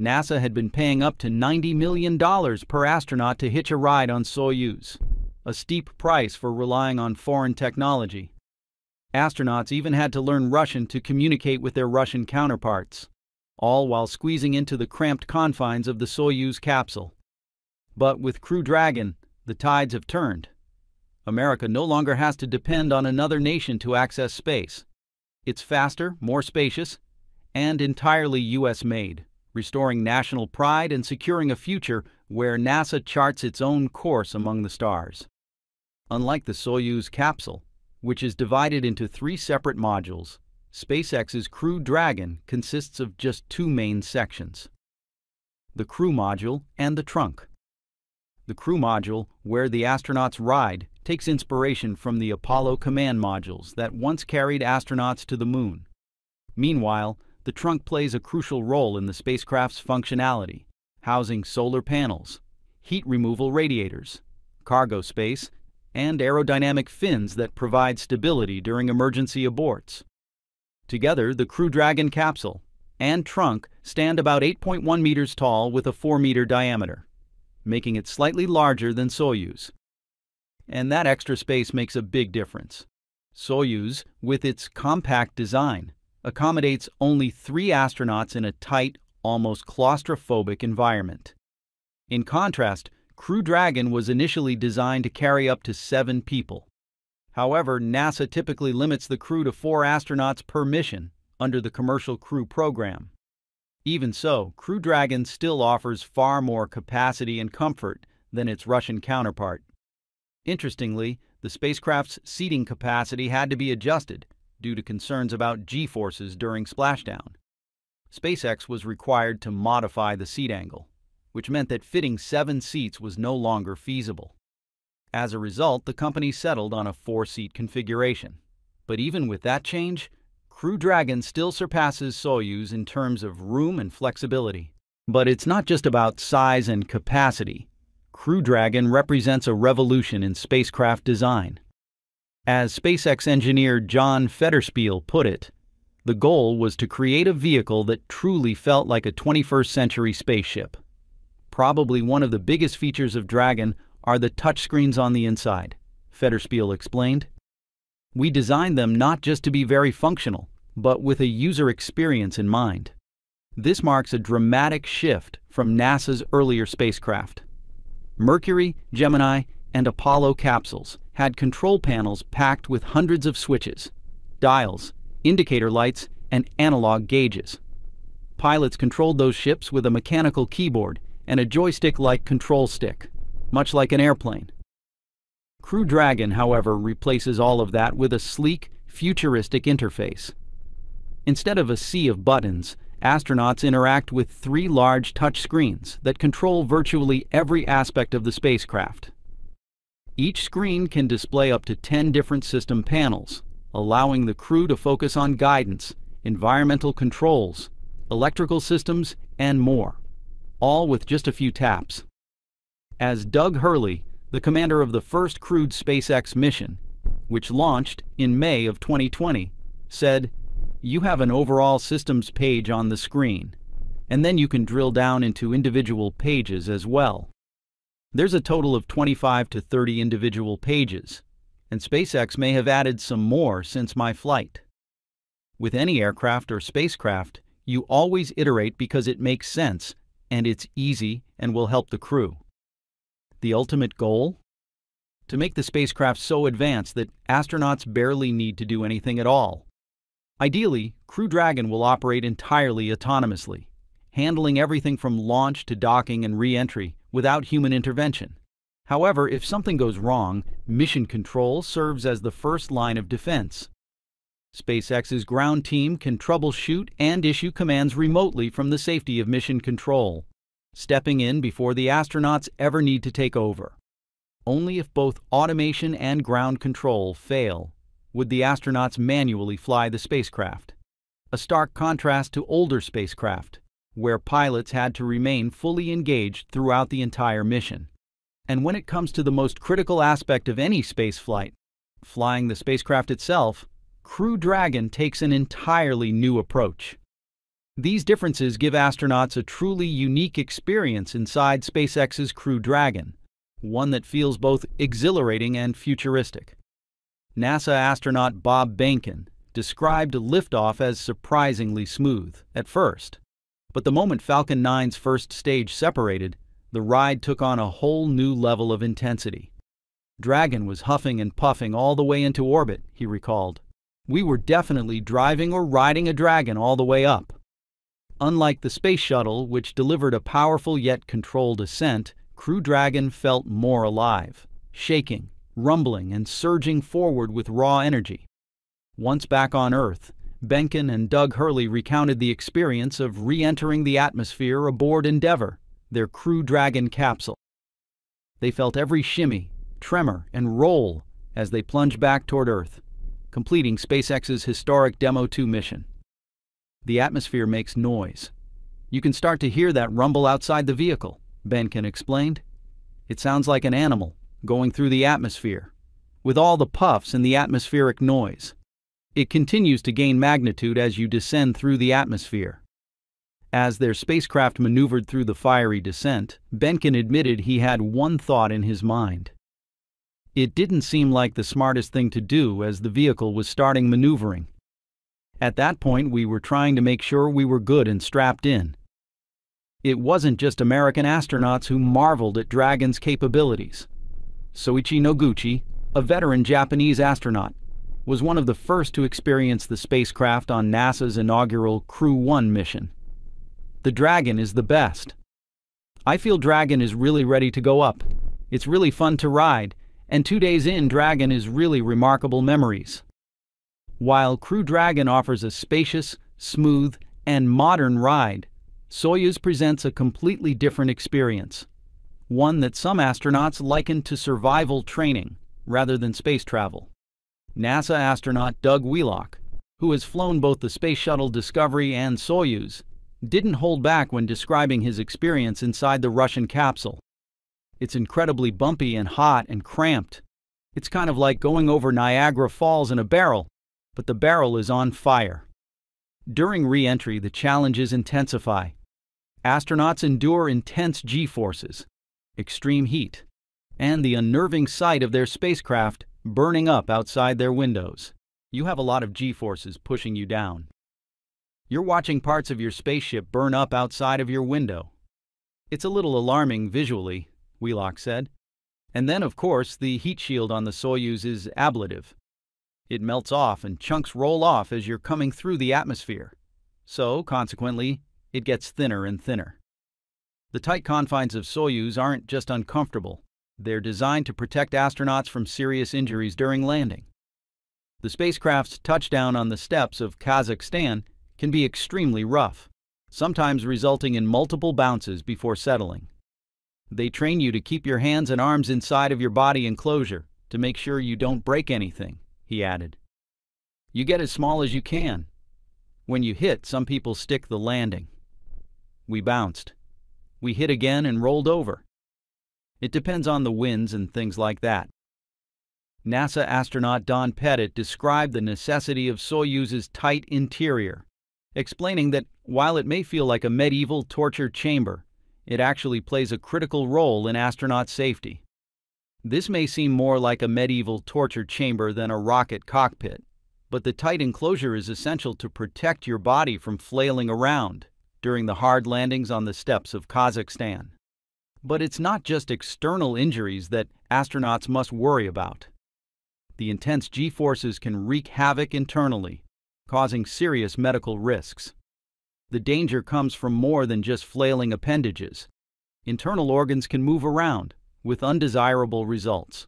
NASA had been paying up to $90 million per astronaut to hitch a ride on Soyuz, a steep price for relying on foreign technology. Astronauts even had to learn Russian to communicate with their Russian counterparts, all while squeezing into the cramped confines of the Soyuz capsule. But with Crew Dragon, the tides have turned. America no longer has to depend on another nation to access space. It's faster, more spacious, and entirely U.S.-made, restoring national pride and securing a future where NASA charts its own course among the stars. Unlike the Soyuz capsule, which is divided into 3 separate modules, SpaceX's Crew Dragon consists of just 2 main sections: the crew module and the trunk. The crew module, where the astronauts ride, takes inspiration from the Apollo command modules that once carried astronauts to the moon. Meanwhile, the trunk plays a crucial role in the spacecraft's functionality, housing solar panels, heat removal radiators, cargo space, and aerodynamic fins that provide stability during emergency aborts. Together, the Crew Dragon capsule and trunk stand about 8.1 meters tall with a 4-meter diameter, making it slightly larger than Soyuz. And that extra space makes a big difference. Soyuz, with its compact design, accommodates only 3 astronauts in a tight, almost claustrophobic environment. In contrast, Crew Dragon was initially designed to carry up to 7 people. However, NASA typically limits the crew to 4 astronauts per mission under the Commercial Crew Program. Even so, Crew Dragon still offers far more capacity and comfort than its Russian counterpart. Interestingly, the spacecraft's seating capacity had to be adjusted due to concerns about G-forces during splashdown. SpaceX was required to modify the seat angle, which meant that fitting 7 seats was no longer feasible. As a result, the company settled on a 4-seat configuration. But even with that change, Crew Dragon still surpasses Soyuz in terms of room and flexibility. But it's not just about size and capacity. Crew Dragon represents a revolution in spacecraft design. As SpaceX engineer John Federspiel put it, the goal was to create a vehicle that truly felt like a 21st century spaceship. Probably one of the biggest features of Dragon are the touchscreens on the inside, Federspiel explained. We designed them not just to be very functional, but with a user experience in mind. This marks a dramatic shift from NASA's earlier spacecraft. Mercury, Gemini, and Apollo capsules had control panels packed with hundreds of switches, dials, indicator lights, and analog gauges. Pilots controlled those ships with a mechanical keyboard and a joystick-like control stick, much like an airplane. Crew Dragon, however, replaces all of that with a sleek, futuristic interface. Instead of a sea of buttons, astronauts interact with 3 large touchscreens that control virtually every aspect of the spacecraft. Each screen can display up to 10 different system panels, allowing the crew to focus on guidance, environmental controls, electrical systems, and more, all with just a few taps. As Doug Hurley, the commander of the first crewed SpaceX mission, which launched in May of 2020, said, "You have an overall systems page on the screen, and then you can drill down into individual pages as well. There's a total of 25 to 30 individual pages, and SpaceX may have added some more since my flight. With any aircraft or spacecraft, you always iterate because it makes sense, and it's easy and will help the crew. The ultimate goal? To make the spacecraft so advanced that astronauts barely need to do anything at all. Ideally, Crew Dragon will operate entirely autonomously, handling everything from launch to docking and re-entry without human intervention. However, if something goes wrong, Mission Control serves as the first line of defense. SpaceX's ground team can troubleshoot and issue commands remotely from the safety of Mission Control, stepping in before the astronauts ever need to take over. Only if both automation and ground control fail would the astronauts manually fly the spacecraft, a stark contrast to older spacecraft, where pilots had to remain fully engaged throughout the entire mission. And when it comes to the most critical aspect of any spaceflight, flying the spacecraft itself, Crew Dragon takes an entirely new approach. These differences give astronauts a truly unique experience inside SpaceX's Crew Dragon, one that feels both exhilarating and futuristic. NASA astronaut Bob Behnken described liftoff as surprisingly smooth at first, but the moment Falcon 9's first stage separated, the ride took on a whole new level of intensity. Dragon was huffing and puffing all the way into orbit, he recalled. We were definitely driving or riding a Dragon all the way up. Unlike the Space Shuttle, which delivered a powerful yet controlled ascent, Crew Dragon felt more alive, shaking, rumbling, and surging forward with raw energy. Once back on Earth, Behnken and Doug Hurley recounted the experience of re-entering the atmosphere aboard Endeavour, their Crew Dragon capsule. They felt every shimmy, tremor, and roll as they plunged back toward Earth, completing SpaceX's historic Demo 2 mission. The atmosphere makes noise. You can start to hear that rumble outside the vehicle, Behnken explained. It sounds like an animal going through the atmosphere, with all the puffs and the atmospheric noise. It continues to gain magnitude as you descend through the atmosphere. As their spacecraft maneuvered through the fiery descent, Behnken admitted he had one thought in his mind. It didn't seem like the smartest thing to do as the vehicle was starting maneuvering. At that point, we were trying to make sure we were good and strapped in. It wasn't just American astronauts who marveled at Dragon's capabilities. Soichi Noguchi, a veteran Japanese astronaut, was one of the first to experience the spacecraft on NASA's inaugural Crew 1 mission. The Dragon is the best. I feel Dragon is really ready to go up. It's really fun to ride, and 2 days in, Dragon is really remarkable memories. While Crew Dragon offers a spacious, smooth, and modern ride, Soyuz presents a completely different experience, one that some astronauts liken to survival training rather than space travel. NASA astronaut Doug Wheelock, who has flown both the Space Shuttle Discovery and Soyuz, didn't hold back when describing his experience inside the Russian capsule. It's incredibly bumpy and hot and cramped. It's kind of like going over Niagara Falls in a barrel, but the barrel is on fire. During re-entry, the challenges intensify. Astronauts endure intense G-forces, extreme heat, and the unnerving sight of their spacecraft burning up outside their windows. You have a lot of G-forces pushing you down. You're watching parts of your spaceship burn up outside of your window. It's a little alarming visually, Wheelock said. And then, of course, the heat shield on the Soyuz is ablative. It melts off and chunks roll off as you're coming through the atmosphere. So, consequently, it gets thinner and thinner. The tight confines of Soyuz aren't just uncomfortable. They're designed to protect astronauts from serious injuries during landing. The spacecraft's touchdown on the steppes of Kazakhstan can be extremely rough, sometimes resulting in multiple bounces before settling. They train you to keep your hands and arms inside of your body enclosure to make sure you don't break anything, he added. You get as small as you can. When you hit, some people stick the landing. We bounced. We hit again and rolled over. It depends on the winds and things like that. NASA astronaut Don Pettit described the necessity of Soyuz's tight interior, explaining that while it may feel like a medieval torture chamber, it actually plays a critical role in astronaut safety. This may seem more like a medieval torture chamber than a rocket cockpit, but the tight enclosure is essential to protect your body from flailing around during the hard landings on the steppes of Kazakhstan. But it's not just external injuries that astronauts must worry about. The intense G-forces can wreak havoc internally, causing serious medical risks. The danger comes from more than just flailing appendages. Internal organs can move around, with undesirable results.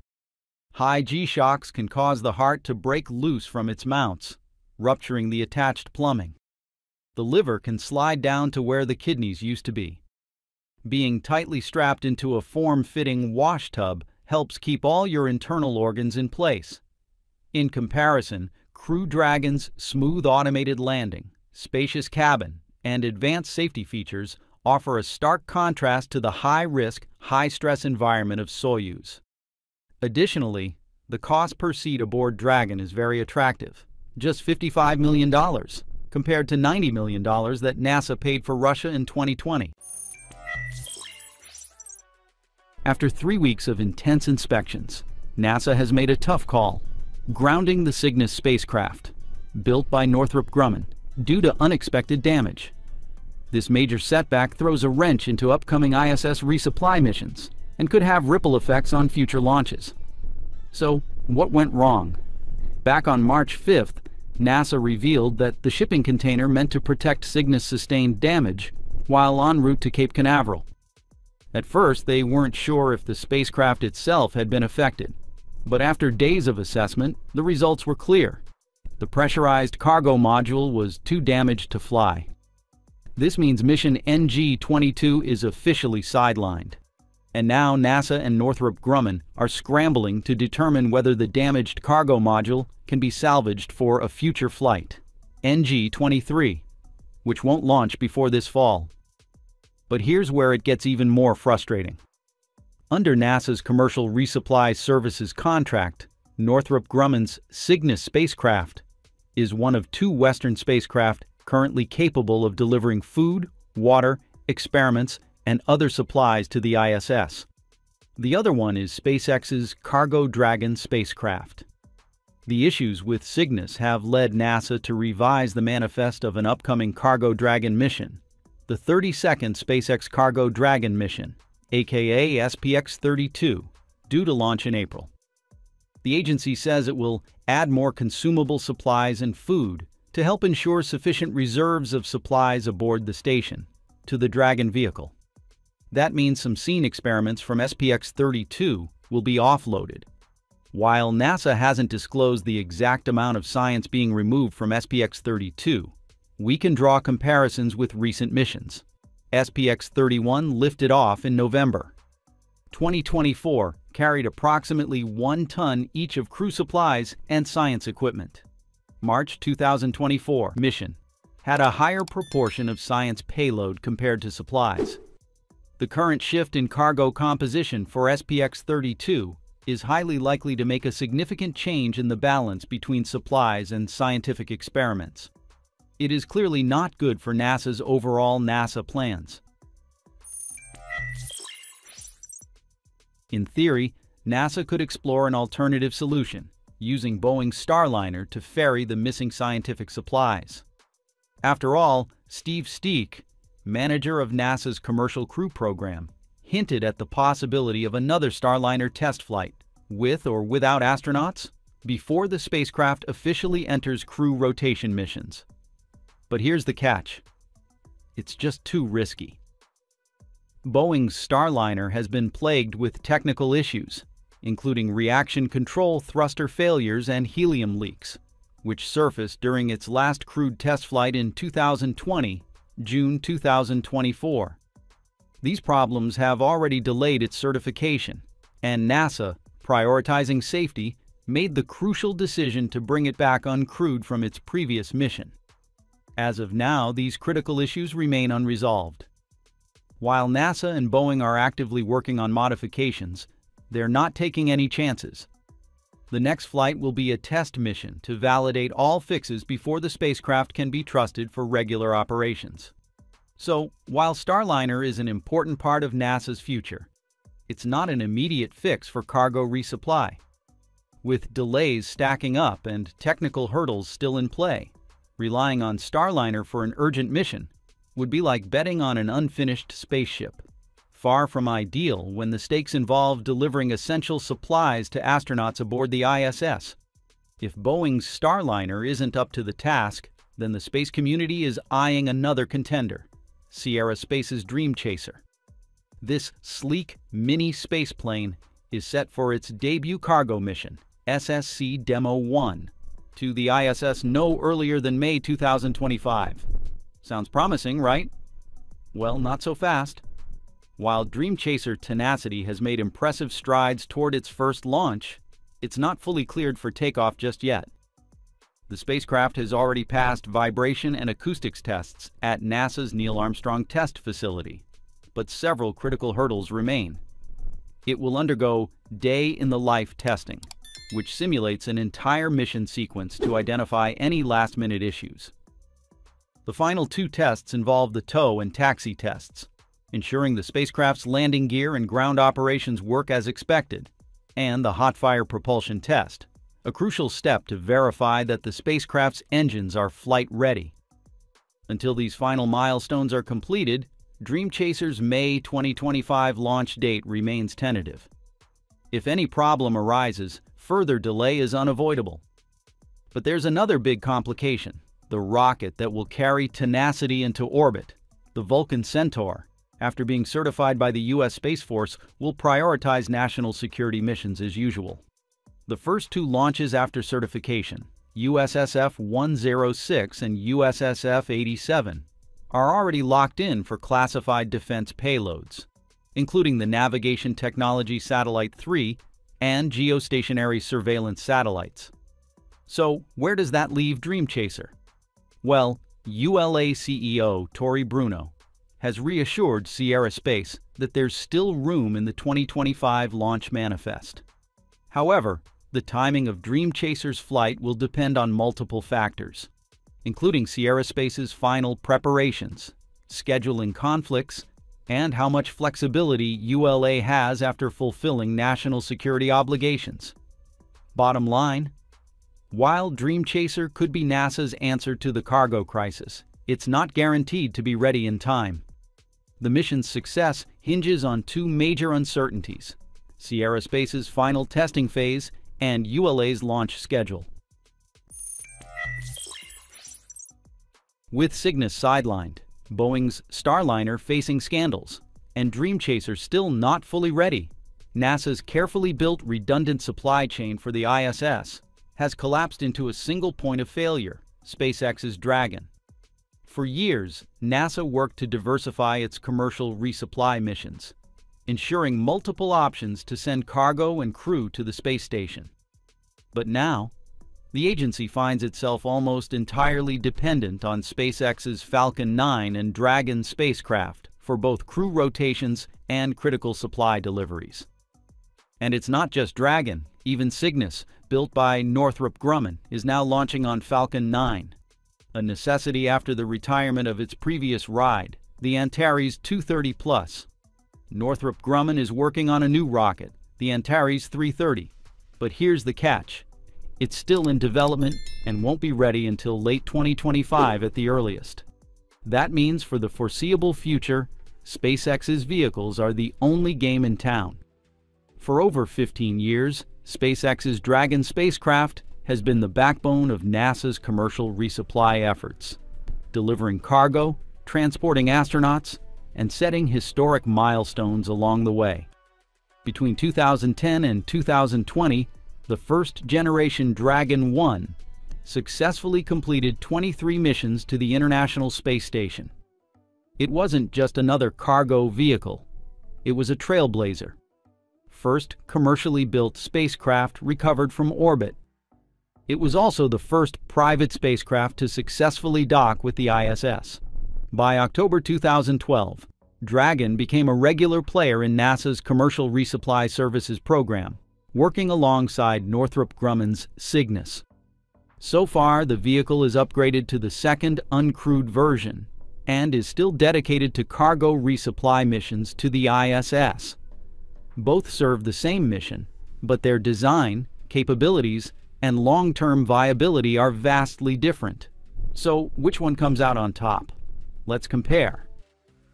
High G-shocks can cause the heart to break loose from its mounts, rupturing the attached plumbing. The liver can slide down to where the kidneys used to be. Being tightly strapped into a form-fitting wash tub helps keep all your internal organs in place. In comparison, Crew Dragon's smooth automated landing, spacious cabin, and advanced safety features offer a stark contrast to the high-risk, high-stress environment of Soyuz. Additionally, the cost per seat aboard Dragon is very attractive, just $55 million, compared to $90 million that NASA paid for Russia in 2020. After 3 weeks of intense inspections, NASA has made a tough call, grounding the Cygnus spacecraft, built by Northrop Grumman, due to unexpected damage. This major setback throws a wrench into upcoming ISS resupply missions and could have ripple effects on future launches. So, what went wrong? Back on March 5th, NASA revealed that the shipping container meant to protect Cygnus sustained damage while en route to Cape Canaveral. At first, they weren't sure if the spacecraft itself had been affected, but after days of assessment, the results were clear. The pressurized cargo module was too damaged to fly. This means mission NG-22 is officially sidelined. And now NASA and Northrop Grumman are scrambling to determine whether the damaged cargo module can be salvaged for a future flight, NG-23, which won't launch before this fall. But here's where it gets even more frustrating. Under NASA's Commercial Resupply Services contract, Northrop Grumman's Cygnus spacecraft is one of 2 Western spacecraft currently capable of delivering food, water, experiments, and other supplies to the ISS. The other one is SpaceX's Cargo Dragon spacecraft. The issues with Cygnus have led NASA to revise the manifest of an upcoming Cargo Dragon mission, the 32nd SpaceX Cargo Dragon mission, aka SPX-32, due to launch in April. The agency says it will add more consumable supplies and food to help ensure sufficient reserves of supplies aboard the station, to the Dragon vehicle. That means some scene experiments from SPX-32 will be offloaded. While NASA hasn't disclosed the exact amount of science being removed from SPX-32, we can draw comparisons with recent missions. SPX-31 lifted off in November. 2024 carried approximately 1 ton each of crew supplies and science equipment. March 2024 mission had a higher proportion of science payload compared to supplies. The current shift in cargo composition for SPX-32 is highly likely to make a significant change in the balance between supplies and scientific experiments. It is clearly not good for NASA's overall NASA plans. In theory, NASA could explore an alternative solution, using Boeing Starliner to ferry the missing scientific supplies. After all, Steve Steek, manager of NASA's Commercial Crew Program, hinted at the possibility of another Starliner test flight, with or without astronauts, before the spacecraft officially enters crew rotation missions. But here's the catch. It's just too risky. Boeing's Starliner has been plagued with technical issues, including reaction control thruster failures and helium leaks, which surfaced during its last crewed test flight in 2020, June 2024. These problems have already delayed its certification, and NASA, prioritizing safety, made the crucial decision to bring it back uncrewed from its previous mission. As of now, these critical issues remain unresolved. While NASA and Boeing are actively working on modifications, they're not taking any chances. The next flight will be a test mission to validate all fixes before the spacecraft can be trusted for regular operations. So, while Starliner is an important part of NASA's future, it's not an immediate fix for cargo resupply. With delays stacking up and technical hurdles still in play, relying on Starliner for an urgent mission would be like betting on an unfinished spaceship. Far from ideal when the stakes involve delivering essential supplies to astronauts aboard the ISS. If Boeing's Starliner isn't up to the task, then the space community is eyeing another contender, Sierra Space's Dream Chaser. This sleek mini spaceplane is set for its debut cargo mission, SSC Demo 1, to the ISS no earlier than May 2025. Sounds promising, right? Well, not so fast. While Dream Chaser tenacity has made impressive strides toward its first launch, it's not fully cleared for takeoff just yet. The spacecraft has already passed vibration and acoustics tests at NASA's Neil Armstrong Test Facility, but several critical hurdles remain. It will undergo day-in-the-life testing, which simulates an entire mission sequence to identify any last-minute issues. The final two tests involve the tow and taxi tests, ensuring the spacecraft's landing gear and ground operations work as expected, and the hot-fire propulsion test, a crucial step to verify that the spacecraft's engines are flight-ready. Until these final milestones are completed, Dream Chaser's May 2025 launch date remains tentative. If any problem arises, further delay is unavoidable. But there's another big complication: the rocket that will carry tenacity into orbit, the Vulcan Centaur, after being certified by the U.S. Space Force, will prioritize national security missions as usual. The first two launches after certification, USSF-106 and USSF-87, are already locked in for classified defense payloads, including the Navigation Technology Satellite 3 and geostationary surveillance satellites. So, where does that leave Dream Chaser? Well, ULA CEO Tory Bruno has reassured Sierra Space that there's still room in the 2025 launch manifest. However, the timing of Dream Chaser's flight will depend on multiple factors, including Sierra Space's final preparations, scheduling conflicts, and how much flexibility ULA has after fulfilling national security obligations. Bottom line, while Dream Chaser could be NASA's answer to the cargo crisis, it's not guaranteed to be ready in time. The mission's success hinges on two major uncertainties: Sierra Space's final testing phase and ULA's launch schedule. With Cygnus sidelined, Boeing's Starliner facing scandals, and Dream Chaser still not fully ready, NASA's carefully built redundant supply chain for the ISS has collapsed into a single point of failure, SpaceX's Dragon. For years, NASA worked to diversify its commercial resupply missions, ensuring multiple options to send cargo and crew to the space station. But now, the agency finds itself almost entirely dependent on SpaceX's Falcon 9 and Dragon spacecraft for both crew rotations and critical supply deliveries. And it's not just Dragon. Even Cygnus, built by Northrop Grumman, is now launching on Falcon 9, a necessity after the retirement of its previous ride, the Antares 230+. Northrop Grumman is working on a new rocket, the Antares 330. But here's the catch: it's still in development and won't be ready until late 2025 at the earliest. That means for the foreseeable future, SpaceX's vehicles are the only game in town. For over 15 years, SpaceX's Dragon spacecraft has been the backbone of NASA's commercial resupply efforts, delivering cargo, transporting astronauts, and setting historic milestones along the way. Between 2010 and 2020, the first-generation Dragon 1, successfully completed 23 missions to the International Space Station. It wasn't just another cargo vehicle. It was a trailblazer. First commercially built spacecraft recovered from orbit. It was also the first private spacecraft to successfully dock with the ISS. By October 2012, Dragon became a regular player in NASA's Commercial Resupply Services program, working alongside Northrop Grumman's Cygnus. So far, the vehicle is upgraded to the second uncrewed version and is still dedicated to cargo resupply missions to the ISS. Both serve the same mission, but their design, capabilities, and long-term viability are vastly different. So, which one comes out on top? Let's compare.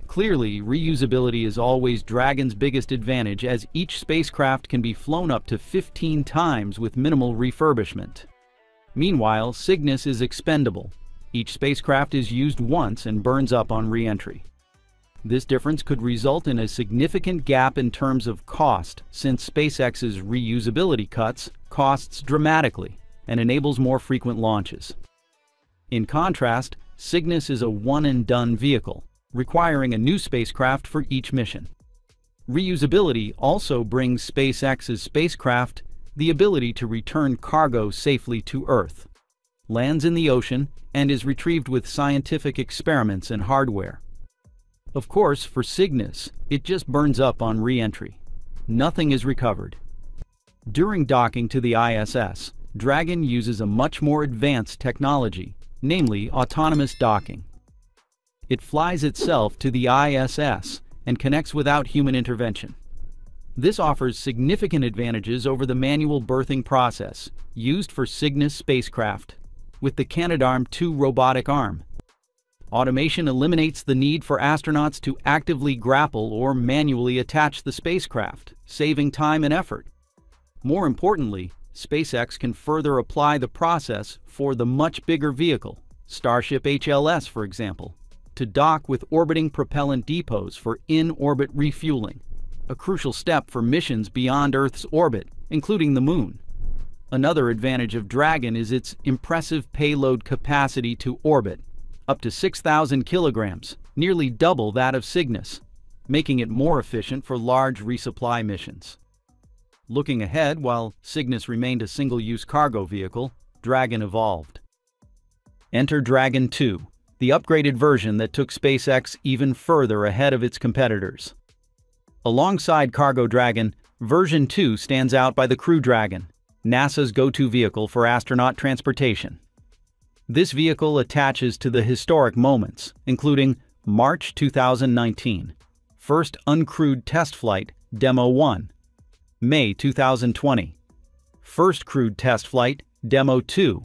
Clearly, reusability is always Dragon's biggest advantage, as each spacecraft can be flown up to 15 times with minimal refurbishment. Meanwhile, Cygnus is expendable. Each spacecraft is used once and burns up on re-entry. This difference could result in a significant gap in terms of cost, since SpaceX's reusability cuts costs dramatically and enables more frequent launches. In contrast, Cygnus is a one-and-done vehicle, requiring a new spacecraft for each mission. Reusability also brings SpaceX's spacecraft the ability to return cargo safely to Earth, lands in the ocean, and is retrieved with scientific experiments and hardware. Of course, for Cygnus, it just burns up on re-entry. Nothing is recovered. During docking to the ISS, Dragon uses a much more advanced technology, namely autonomous docking. It flies itself to the ISS and connects without human intervention. This offers significant advantages over the manual berthing process used for Cygnus spacecraft, with the Canadarm2 robotic arm. Automation eliminates the need for astronauts to actively grapple or manually attach the spacecraft, saving time and effort. More importantly, SpaceX can further apply the process for the much bigger vehicle, Starship HLS for example, to dock with orbiting propellant depots for in-orbit refueling, a crucial step for missions beyond Earth's orbit, including the Moon. Another advantage of Dragon is its impressive payload capacity to orbit, up to 6,000 kilograms, nearly double that of Cygnus, making it more efficient for large resupply missions. Looking ahead, while Cygnus remained a single-use cargo vehicle, Dragon evolved. Enter Dragon 2, the upgraded version that took SpaceX even further ahead of its competitors. Alongside Cargo Dragon, version 2 stands out by the Crew Dragon, NASA's go-to vehicle for astronaut transportation. This vehicle attaches to the historic moments, including March 2019, first uncrewed test flight, Demo 1, May 2020, first crewed test flight, Demo 2.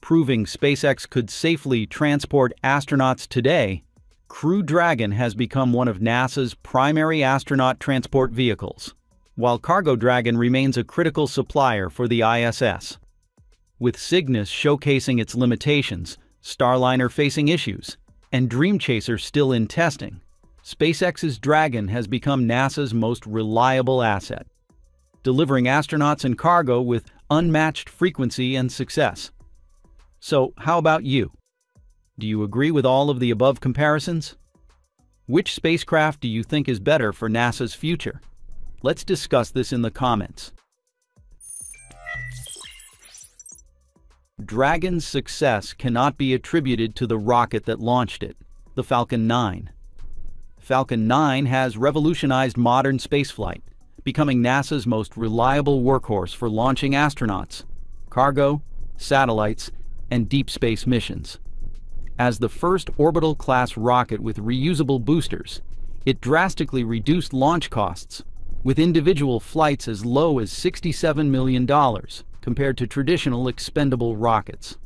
Proving SpaceX could safely transport astronauts today, Crew Dragon has become one of NASA's primary astronaut transport vehicles, while Cargo Dragon remains a critical supplier for the ISS. With Cygnus showcasing its limitations, Starliner facing issues, and Dream Chaser still in testing, SpaceX's Dragon has become NASA's most reliable asset, delivering astronauts and cargo with unmatched frequency and success. So, how about you? Do you agree with all of the above comparisons? Which spacecraft do you think is better for NASA's future? Let's discuss this in the comments. Dragon's success cannot be attributed to the rocket that launched it, the Falcon 9. Falcon 9 has revolutionized modern spaceflight, becoming NASA's most reliable workhorse for launching astronauts, cargo, satellites, and deep space missions. As the first orbital-class rocket with reusable boosters, it drastically reduced launch costs, with individual flights as low as $67 million compared to traditional expendable rockets.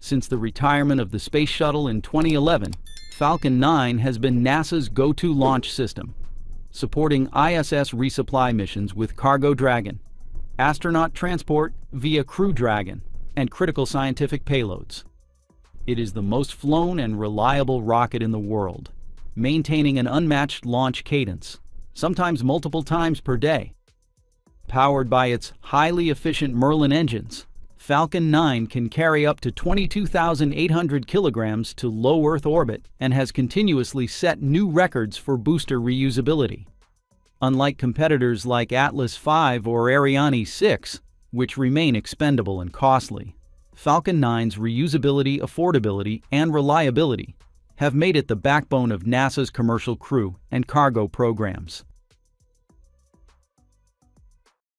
Since the retirement of the Space Shuttle in 2011, Falcon 9 has been NASA's go-to launch system, supporting ISS resupply missions with Cargo Dragon, astronaut transport via Crew Dragon, and critical scientific payloads. It is the most flown and reliable rocket in the world, maintaining an unmatched launch cadence, sometimes multiple times per day. Powered by its highly efficient Merlin engines, Falcon 9 can carry up to 22,800 kilograms to low Earth orbit and has continuously set new records for booster reusability. Unlike competitors like Atlas V or Ariane 6, which remain expendable and costly, Falcon 9's reusability, affordability, and reliability have made it the backbone of NASA's commercial crew and cargo programs.